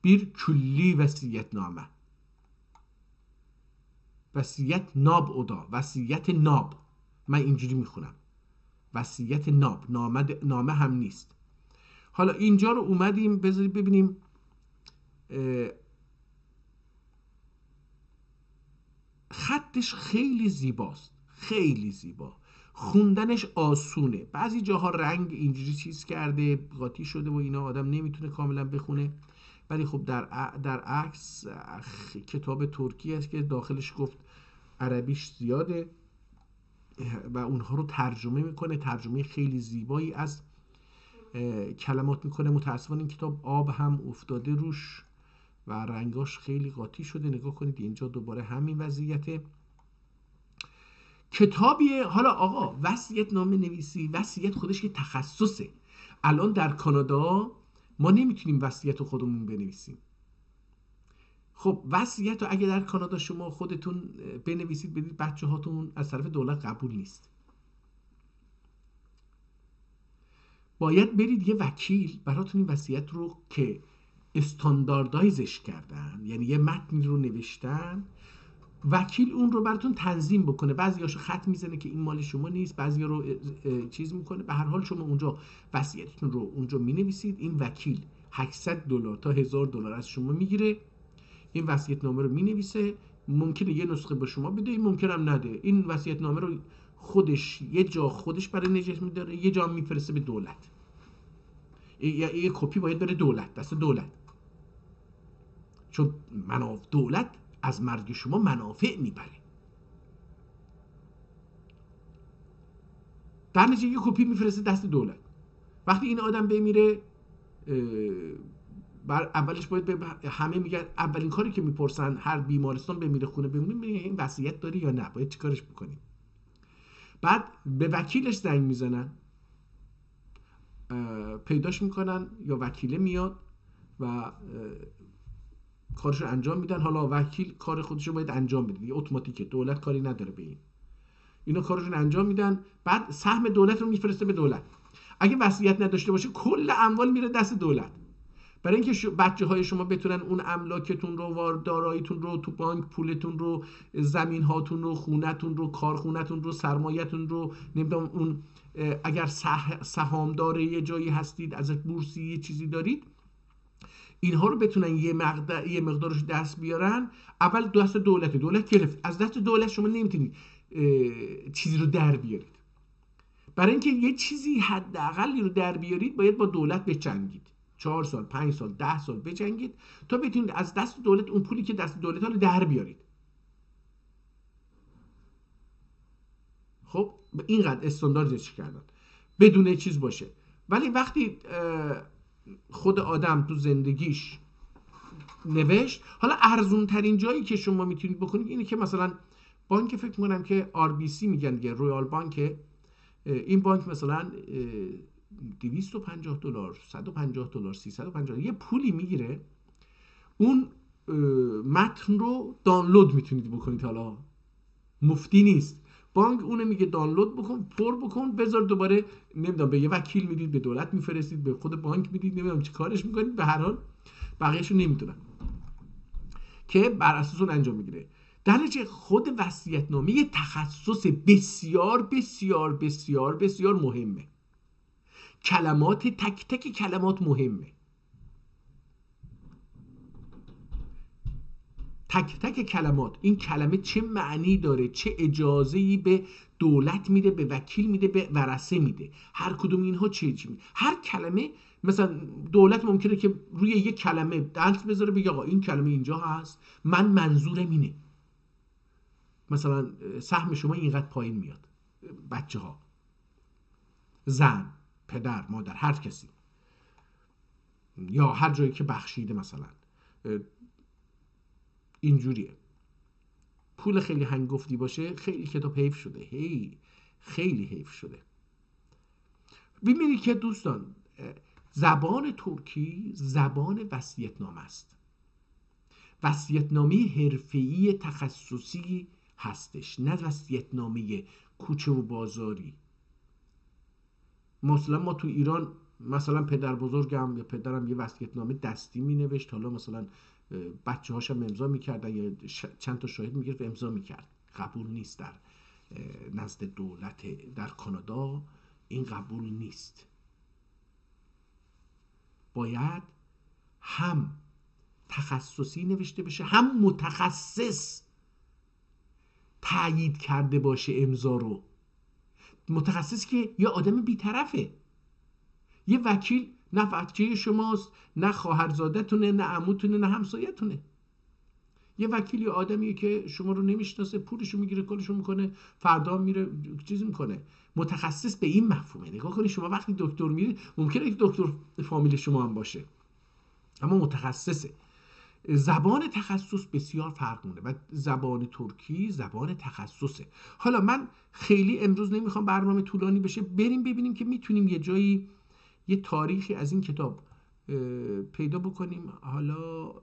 bir külli vasiyetname. وصیت ناب oda. وصیت ناب. من اینجوری میخونم. وصیت ناب. نامه هم نیست. حالا اینجا رو اومدیم بذارید ببینیم خطش خیلی زیباست. خیلی زیبا. خوندنش آسونه. بعضی جاها رنگ اینجوری چیز کرده قاطی شده و اینا آدم نمیتونه کاملا بخونه. ولی خب در عکس کتاب ترکی است که داخلش گفت عربیش زیاده و اونها رو ترجمه میکنه، ترجمه خیلی زیبایی از کلمات میکنه. متاسفانه این کتاب آب هم افتاده روش و رنگاش خیلی قاطی شده. نگاه کنید اینجا دوباره همین وضعیته. کتابیه. حالا آقا وصیت نامه نویسی، وصیت خودش که تخصصه. الان در کانادا ما نمیتونیم وصیت خودمون بنویسیم. خب وصیت رو اگه در کانادا شما خودتون بنویسید بدید بچه هاتون، از طرف دولت قبول نیست. باید برید یه وکیل براتون این وصیت رو که استانداردایزش کردن، یعنی یه متنی رو نوشتن، وکیل اون رو براتون تنظیم بکنه. بعضیاشو خط میزنه که این مال شما نیست، بعضیا رو چیز میکنه. به هر حال شما اونجا وصیتتون رو اونجا مینویسید. این وکیل $800 تا $1000 از شما میگیره، این وصیت‌نامه رو مینویسه. ممکنه یه نسخه به شما بده، ممکنه هم نده. این وصیت‌نامه رو خودش یه جا خودش برای نجات میداره، یه جا میفرسته به دولت. یه کپی باید بره دولت، دست دولت، چون دولت از مرگ شما منافع میبره. در نتیجه یه کپی میفرسته دست دولت. وقتی این آدم بمیره اولش باید همه میگن، اولین کاری که میپرسن هر بیمارستان بمیره خونه بمیره، این وصیت داری یا نه، باید چیکارش بکنیم. بعد به وکیلش زنگ میزنن، پیداش میکنن یا وکیله میاد و کارش رو انجام میدن. حالا وکیل کار خودش رو باید انجام بده، اتوماتیکه، دولت کاری نداره به این. اینا کارشون انجام میدن، بعد سهم دولت رو میفرسته به دولت. اگه وصیت نداشته باشه کل اموال میره دست دولت. برای اینکه بچه های شما بتونن اون املاکتون رو، داراییتون رو، تو بانک پولتون رو، زمین هاتون رو، خونتون رو، کارخونتون رو، سرمایه‌تون رو، نمیدونم اون اگر سهامدار یه جایی هستید، از بورسی یه چیزی دارید، اینها رو بتونن یه مقدارش دست بیارن. اول دست دولت گرفت. از دست دولت شما نمیتونید چیزی رو در بیارید. برای اینکه یه چیزی حداقلی رو در بیارید باید با دولت بجنگید. 4 سال، 5 سال، 10 سال بجنگید تا بتونید از دست دولت اون پولی که دست دولت ها رو در بیارید. خب اینقدر استانداردش کردن بدون چیز باشه. ولی وقتی خود آدم تو زندگیش نوشت، حالا ارزون ترین جایی که شما میتونید بکنید اینه که مثلا بانک، فکر میکنم که RBC میگن دیگه، رویال بانک، این بانک مثلا $250 $150 $350 یه پولی میگیره، اون متن رو دانلود میتونید بکنید، حالا مفتی نیست. بانک اونو میگه دانلود بکن، پر بکن، بذار دوباره نمیدونم به یه وکیل میدید، به دولت میفرستید، به خود بانک میدید، نمیدونم چی کارش میکنید، به هر حال بقیه‌شو نمیدونم که بر اساس اون انجام میگیره. در نتیجه خود وصیت‌نامه یه تخصص بسیار بسیار بسیار بسیار مهمه. کلمات تک تک کلمات مهمه. تک تک کلمات، این کلمه چه معنی داره، چه اجازه‌ای به دولت میده، به وکیل میده، به ورثه میده، هر کدوم اینها چی میده. هر کلمه مثلا دولت ممکنه که روی یک کلمه دست بذاره بگه آقا این کلمه اینجا هست، من منظورم اینه، مثلا سهم شما اینقدر پایین میاد، بچه ها، زن، پدر، مادر، هر کسی، یا هر جایی که بخشیده مثلا اینجوریه. پول خیلی هنگفتی باشه، خیلی کتاب حیف شده، خیلی حیف شده. ببینید که دوستان، زبان ترکی زبان وصیت‌نامه است. وصیت‌نامه حرفه‌ای تخصصی هستش، نه وصیت‌نامه کوچه و بازاری. مثلا ما تو ایران مثلا پدر بزرگم یا پدرم یه وصیت‌نامه دستی می نوشت، حالا مثلا بچه هاشم امضا میکردن یا چند تا شاهد میگرفت امضا میکرد. قبول نیست در نزد دولت در کانادا، این قبول نیست. باید هم تخصصی نوشته بشه، هم متخصص تایید کرده باشه امضا رو. متخصص که یه آدم بی‌طرفه، یه وکیل نه بچه شماست، نه خواهرزادتونه، نه عموتونه، نه همسایتونه. یه وکیل یه آدمیه که شما رو نمیشناسه، پولشو میگیره، کارشو میکنه، فردا میره چیز میکنه. متخصص به این مفهومه. نگاه کنید شما وقتی دکتر میرید، ممکنه یک دکتر فامیل شما هم باشه، اما متخصصه. زبان تخصص بسیار فرق مونه و زبان ترکی زبان تخصصه. حالا من خیلی امروز نمیخوام برنامه طولانی بشه، بریم ببینیم که میتونیم یه جایی یه تاریخی از این کتاب پیدا بکنیم. حالا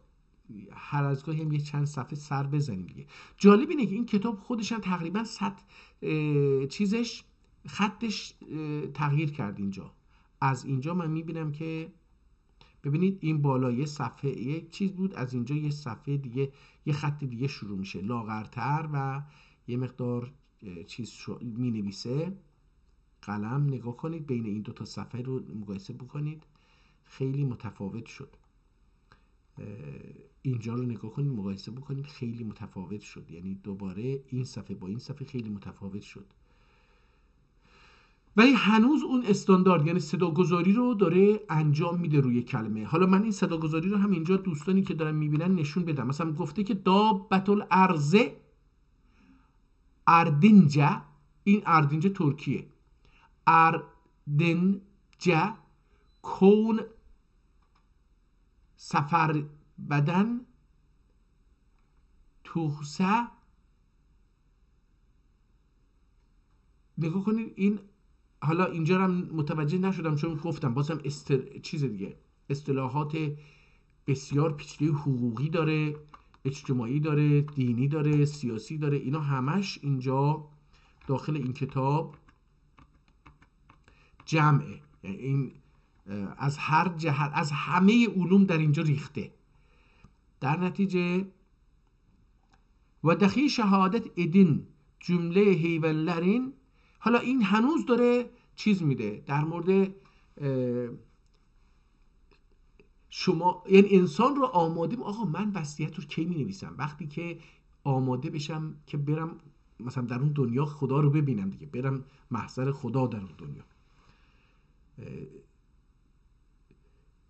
هر از گاهی هم یه چند صفحه سر بزنیم دیگه. جالب اینه که این کتاب خودش هم تقریبا چیزش خطش تغییر کرد. اینجا از اینجا من میبینم که ببینید این بالا یه صفحه یک چیز بود، از اینجا یه صفحه دیگه یه خط دیگه شروع میشه، لاغرتر و یه مقدار چیز می نویسه قلم. نگاه کنید بین این دو تا صفحه رو مقایسه بکنید، خیلی متفاوت شد. اینجا رو نگاه کنید مقایسه بکنید، خیلی متفاوت شد. یعنی دوباره این صفحه با این صفحه خیلی متفاوت شد، ولی هنوز اون استاندارد یعنی صداگذاری رو داره انجام میده روی کلمه. حالا من این صداگذاری رو هم اینجا دوستانی که دارن میبینن نشون بدم. مثلا گفته که دابت الارض اردنجه، این اردنجه ترکیه، اردنجه کون سفر بدن توسه. نگاه کنید این، حالا اینجا هم متوجه نشدم چون گفتم بازم چیز دیگه، اصطلاحات بسیار پیچیده حقوقی داره، اجتماعی داره، دینی داره، سیاسی داره، اینا همش اینجا داخل این کتاب جمعه. یعنی این از هر جهت از همه علوم در اینجا ریخته. در نتیجه و دخی شهادت ادین جمله هیولرین، حالا این هنوز داره چیز میده در مورد شما، یعنی انسان رو آماده آقا من وصیت رو کی می نویسم؟ وقتی که آماده بشم که برم مثلا در اون دنیا خدا رو ببینم دیگه، برم محضر خدا در اون دنیا.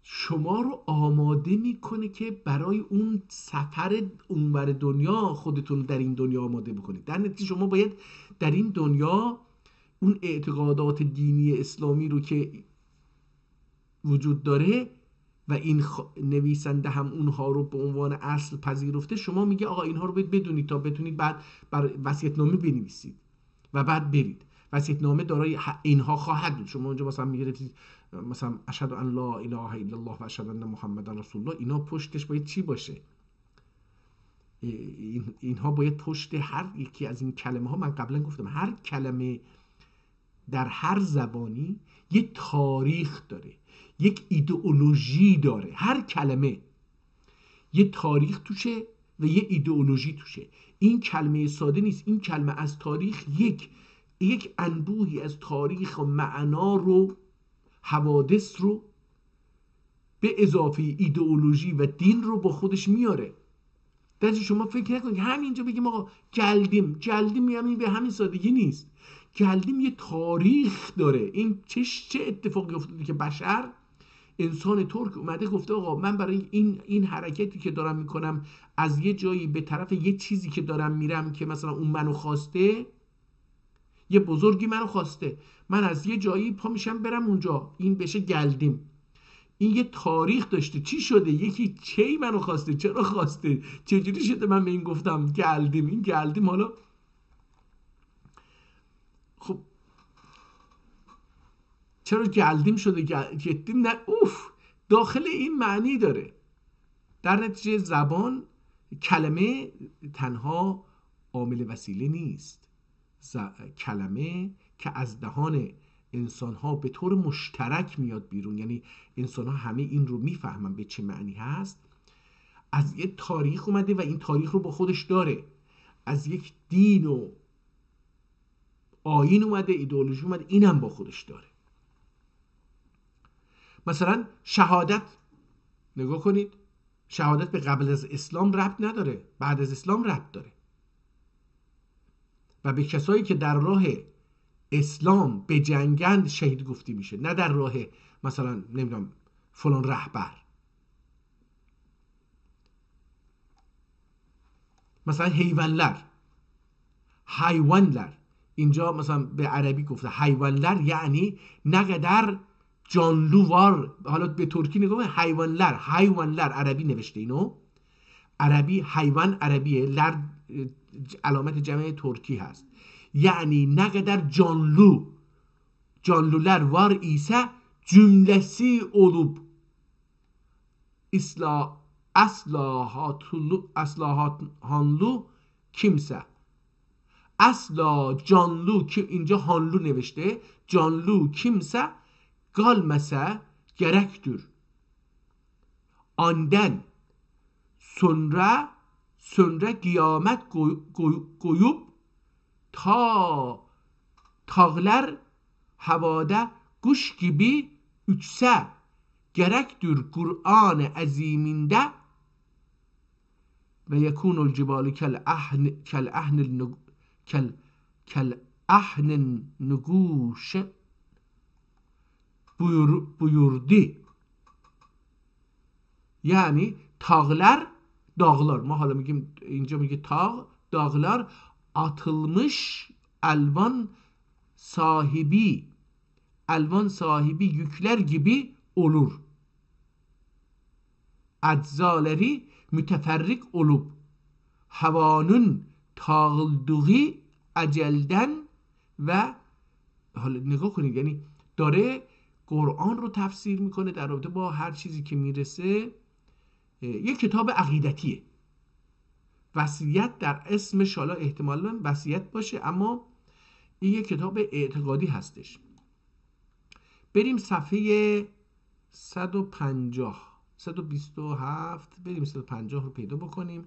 شما رو آماده میکنه که برای اون سفر اونور دنیا خودتون در این دنیا آماده بکنید. در نتیجه شما باید در این دنیا اون اعتقادات دینی اسلامی رو که وجود داره و این نویسنده هم اونها رو به عنوان اصل پذیرفته، شما میگه آقا اینها رو باید بدونید تا بتونید بعد بر وصیت‌نامه بنویسید و بعد برید. وصیت‌نامه دارای اینها خواهد بود. شما اونجا مثلا میگرفتید مثلا اشهد ان لا اله الا الله و اشهد ان محمد رسول الله، اینا پشتش باید چی باشه؟ اینها باید پشت هر یکی از این کلمه ها، من قبلا گفتم هر کلمه در هر زبانی یک تاریخ داره، یک ایدئولوژی داره. هر کلمه یک تاریخ توشه و یک ایدئولوژی توشه. این کلمه ساده نیست، این کلمه از تاریخ یک انبوهی از تاریخ و معنا رو، حوادث رو به اضافه ایدئولوژی و دین رو با خودش میاره. در شما فکر نکنید همینجا بگیم آقا جلدیم یعنی به همین سادگی نیست. جلدیم یه تاریخ داره. این چه اتفاقی افتاده که بشر، انسان ترک اومده گفته آقا من برای این حرکتی که دارم میکنم از یه جایی به طرف یه چیزی که دارم میرم که مثلا اون منو خواسته، یه بزرگی منو خواسته، من از یه جایی پا میشم برم اونجا، این بشه گلدیم. این یه تاریخ داشته. چی شده؟ یکی چی منو خواسته؟ چرا خواسته؟ چجوری شده من به این گفتم گلدیم؟ این گلدیم حالا خب چرا گلدیم شده؟ گلدیم نه اوف، داخل این معنی داره. در نتیجه زبان، کلمه تنها عامل وسیله نیست. کلمه که از دهان انسان ها به طور مشترک میاد بیرون، یعنی انسان ها همه این رو میفهمن به چه معنی هست، از یک تاریخ اومده و این تاریخ رو با خودش داره. از یک دین و آیین اومده، ایدئولوژی اومده، اینم با خودش داره. مثلا شهادت نگاه کنید، شهادت به قبل از اسلام ربط نداره، بعد از اسلام ربط داره و به کسایی که در راه اسلام به جنگند شهید گفته میشه، نه در راه مثلا نمیدونم فلان رهبر. مثلا حیوانلر اینجا مثلا به عربی گفته حیوانلر، یعنی نقدر جانلووار. حالا به ترکی نگاه حیوانلر عربی نوشته، اینو عربی حیوان عربیه، لر علامت جمع ترکی هست، یعنی نقدر canlılar var ise cümlesi olup aslahatlu kimse. asla canlı ki اینجا hanlu نوشته، canlı kimse kalmasa gerektir. Ondan sonra kıyamet koyup tağlar havada kuş gibi uçsa gerektir Kur'an-ı Azim'inde ve yekunul cibalu kel ahnin nuguş buyurdu. Yani dağlar, ma hala میگیم اینجا میگه dağlar atılmış elvan sahibi yükler gibi olur. Eczaleri müteferrik olup havanın tağıldığı ecelden و حالا نگاه کنید، یعنی داره قرآن رو تفسیر میکنه در رابطه با هر چیزی که میرسه. یک کتاب عقیدتیه. وصیت در اسمش حالا احتمالاً وصیت باشه، اما این یک کتاب اعتقادی هستش. بریم صفحه 127 بریم 150 رو پیدا بکنیم.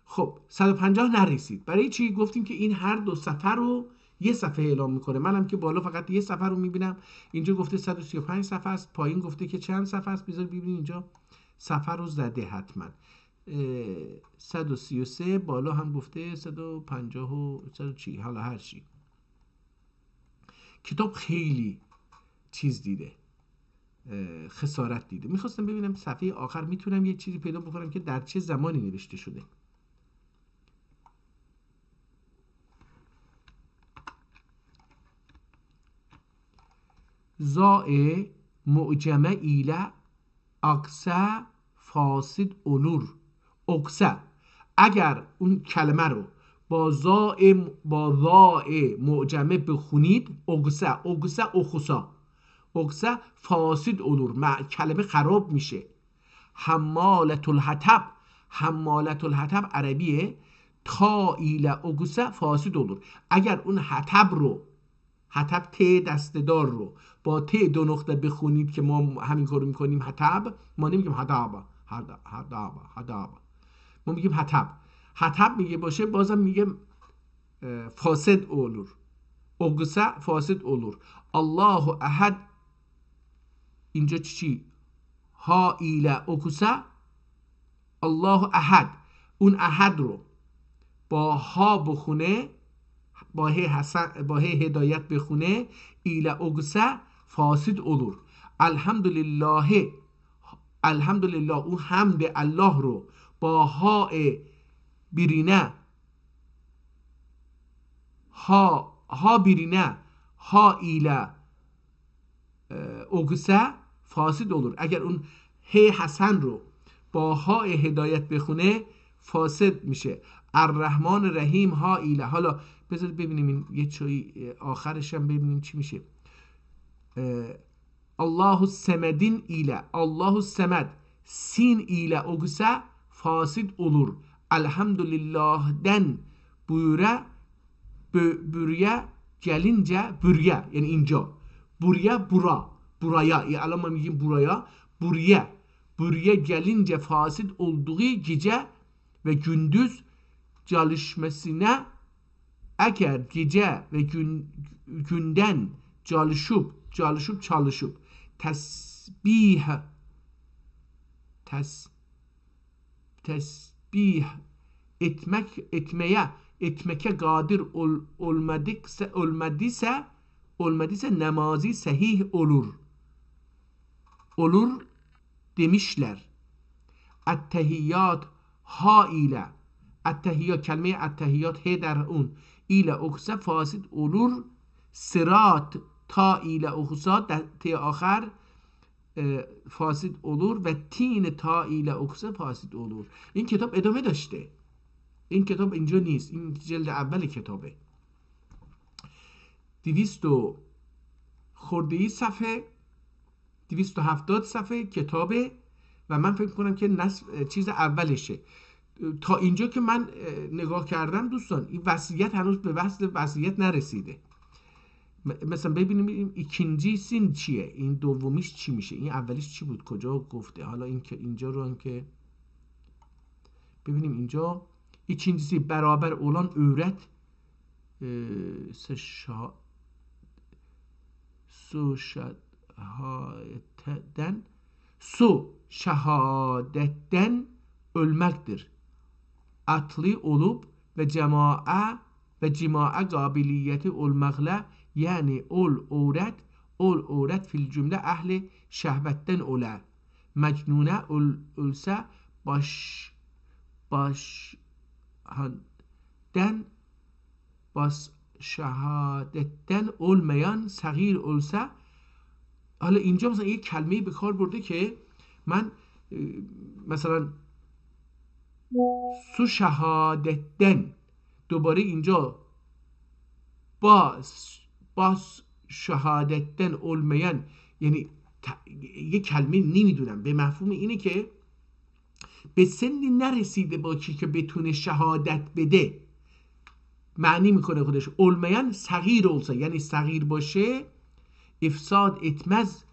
خب 150 نرسید. برای چی؟ گفتیم که این هر دو صفحه رو یه صفحه اعلام میکنه. منم که بالا فقط یه صفحه رو میبینم. اینجا گفته 135 صفحه است، پایین گفته که چند صفحه است. بذار ببینید اینجا صفحه رو زده حتما. 133 بالا هم گفته 150 و 100 چی، حالا هر چی. کتاب خیلی چیز دیده، خسارت دیده. میخواستم ببینم صفحه آخر میتونم یه چیزی پیدا بکنم که در چه زمانی نوشته شده. زاء معجمه ایله اقصه فاسد olur. اقصه، اگر اون کلمه رو با ضاء معجمه بخونید اغسه فاسد olur، کلمه خراب میشه. حمالت الحطب عربیه، تا ایل اغسه فاسد olur. اگر اون حطب ت دسته‌دار رو با ت دو نقطه بخونید که ما همین کارو میکنیم، حطب، ما نمیگیم حداب، ما میگیم حطب میگه باشه بازم میگم فاسد olur. اغسه فاسد olur. الله احد اینجا چی؟ ها ایله اغسه الله احد، اون احد رو با ها بخونه، با هی هدایت بخونه، ایله اغسه فاسد olur. الحمدلله اون حمد الله رو با ها برینه، ها برینه، ها ایله اغسه فاسد olur. اگر اون ه حسن رو با ها هدایت بخونه فاسد میشه. الرحمن رحیم ها ایله. حالا بذارید ببینیم این یه چایی آخرش هم ببینیم چی میشه. الله السمدین ایله، الله السمد سین ایله اغسه فاسد olur. الحمدلله بوریه gelince bürye yani اینجا buraya yani الان ما میگیم buraya gelince fasit olduğu gece ve gündüz çalışmasına eğer gece ve günden çalışıp tesbih etmeye kadir olmadıysa namazi sahih olur demişler. Ettehiyyat ha ile, ettehiyyat, kelime ettehiyyat he der un ile oksa fasid olur. Sırat ta ile oksa te آخر فاسد olur ve tin ta ile oksa fasid olur. این کتاب ادامه داشته. این کتاب اینجا نیست، این جلد اول کتابه. 200 خرده‌ای صفحه، 270 صفحه کتابه و من فکر کنم که چیز اولشه. تا اینجا که من نگاه کردم دوستان، این وصیت هنوز به وصل وصیت نرسیده. مثلا ببینیم ikinci سین چیه، این دومیش چی میشه، این اولیش چی بود، کجا گفته. حالا این که اینجا رو هم که ببینیم، اینجا ikincisi beraber olan öğret şehadetten ölmektir. Atlı olup ve cima'a kabiliyeti olmakla, yani ol öğret fil cümle ehli şehvetten ola. Mecnune ölse şehadetten olmayan sagir olsa. حالا اینجا مثلا یک کلمه‌ای به کار برده که من مثلا سو شهادتن، دوباره اینجا باز شهادتن olmayan، یعنی یک کلمه نمیدونم به مفهوم اینه که به سنی نرسیده باشه که بتونه شهادت بده. معنی میکنه خودش olmayan صغیر olsa، یعنی صغیر باشه افساد اتمز.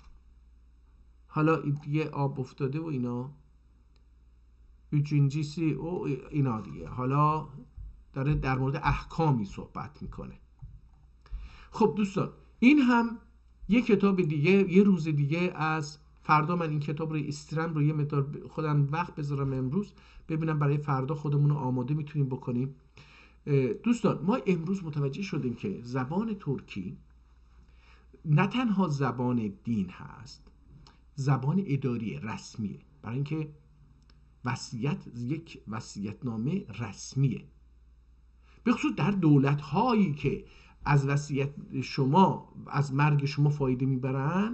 حالا یه آب افتاده و اینا، üçüncüsü و اینا دیگه. حالا داره در مورد احکامی صحبت میکنه. خب دوستان، این هم یه کتاب دیگه، یه روز دیگه از فردا من این کتاب رو استرم رو یه مقدار خودم وقت بذارم امروز ببینم برای فردا خودمون رو آماده میتونیم بکنیم. دوستان، ما امروز متوجه شدیم که زبان ترکی نه تنها زبان دین هست، زبان اداری رسمیه، برای اینکه یک وصیت‌نامه رسمیه، به خصوص در دولت‌هایی که از وصیت شما، از مرگ شما فایده میبرن.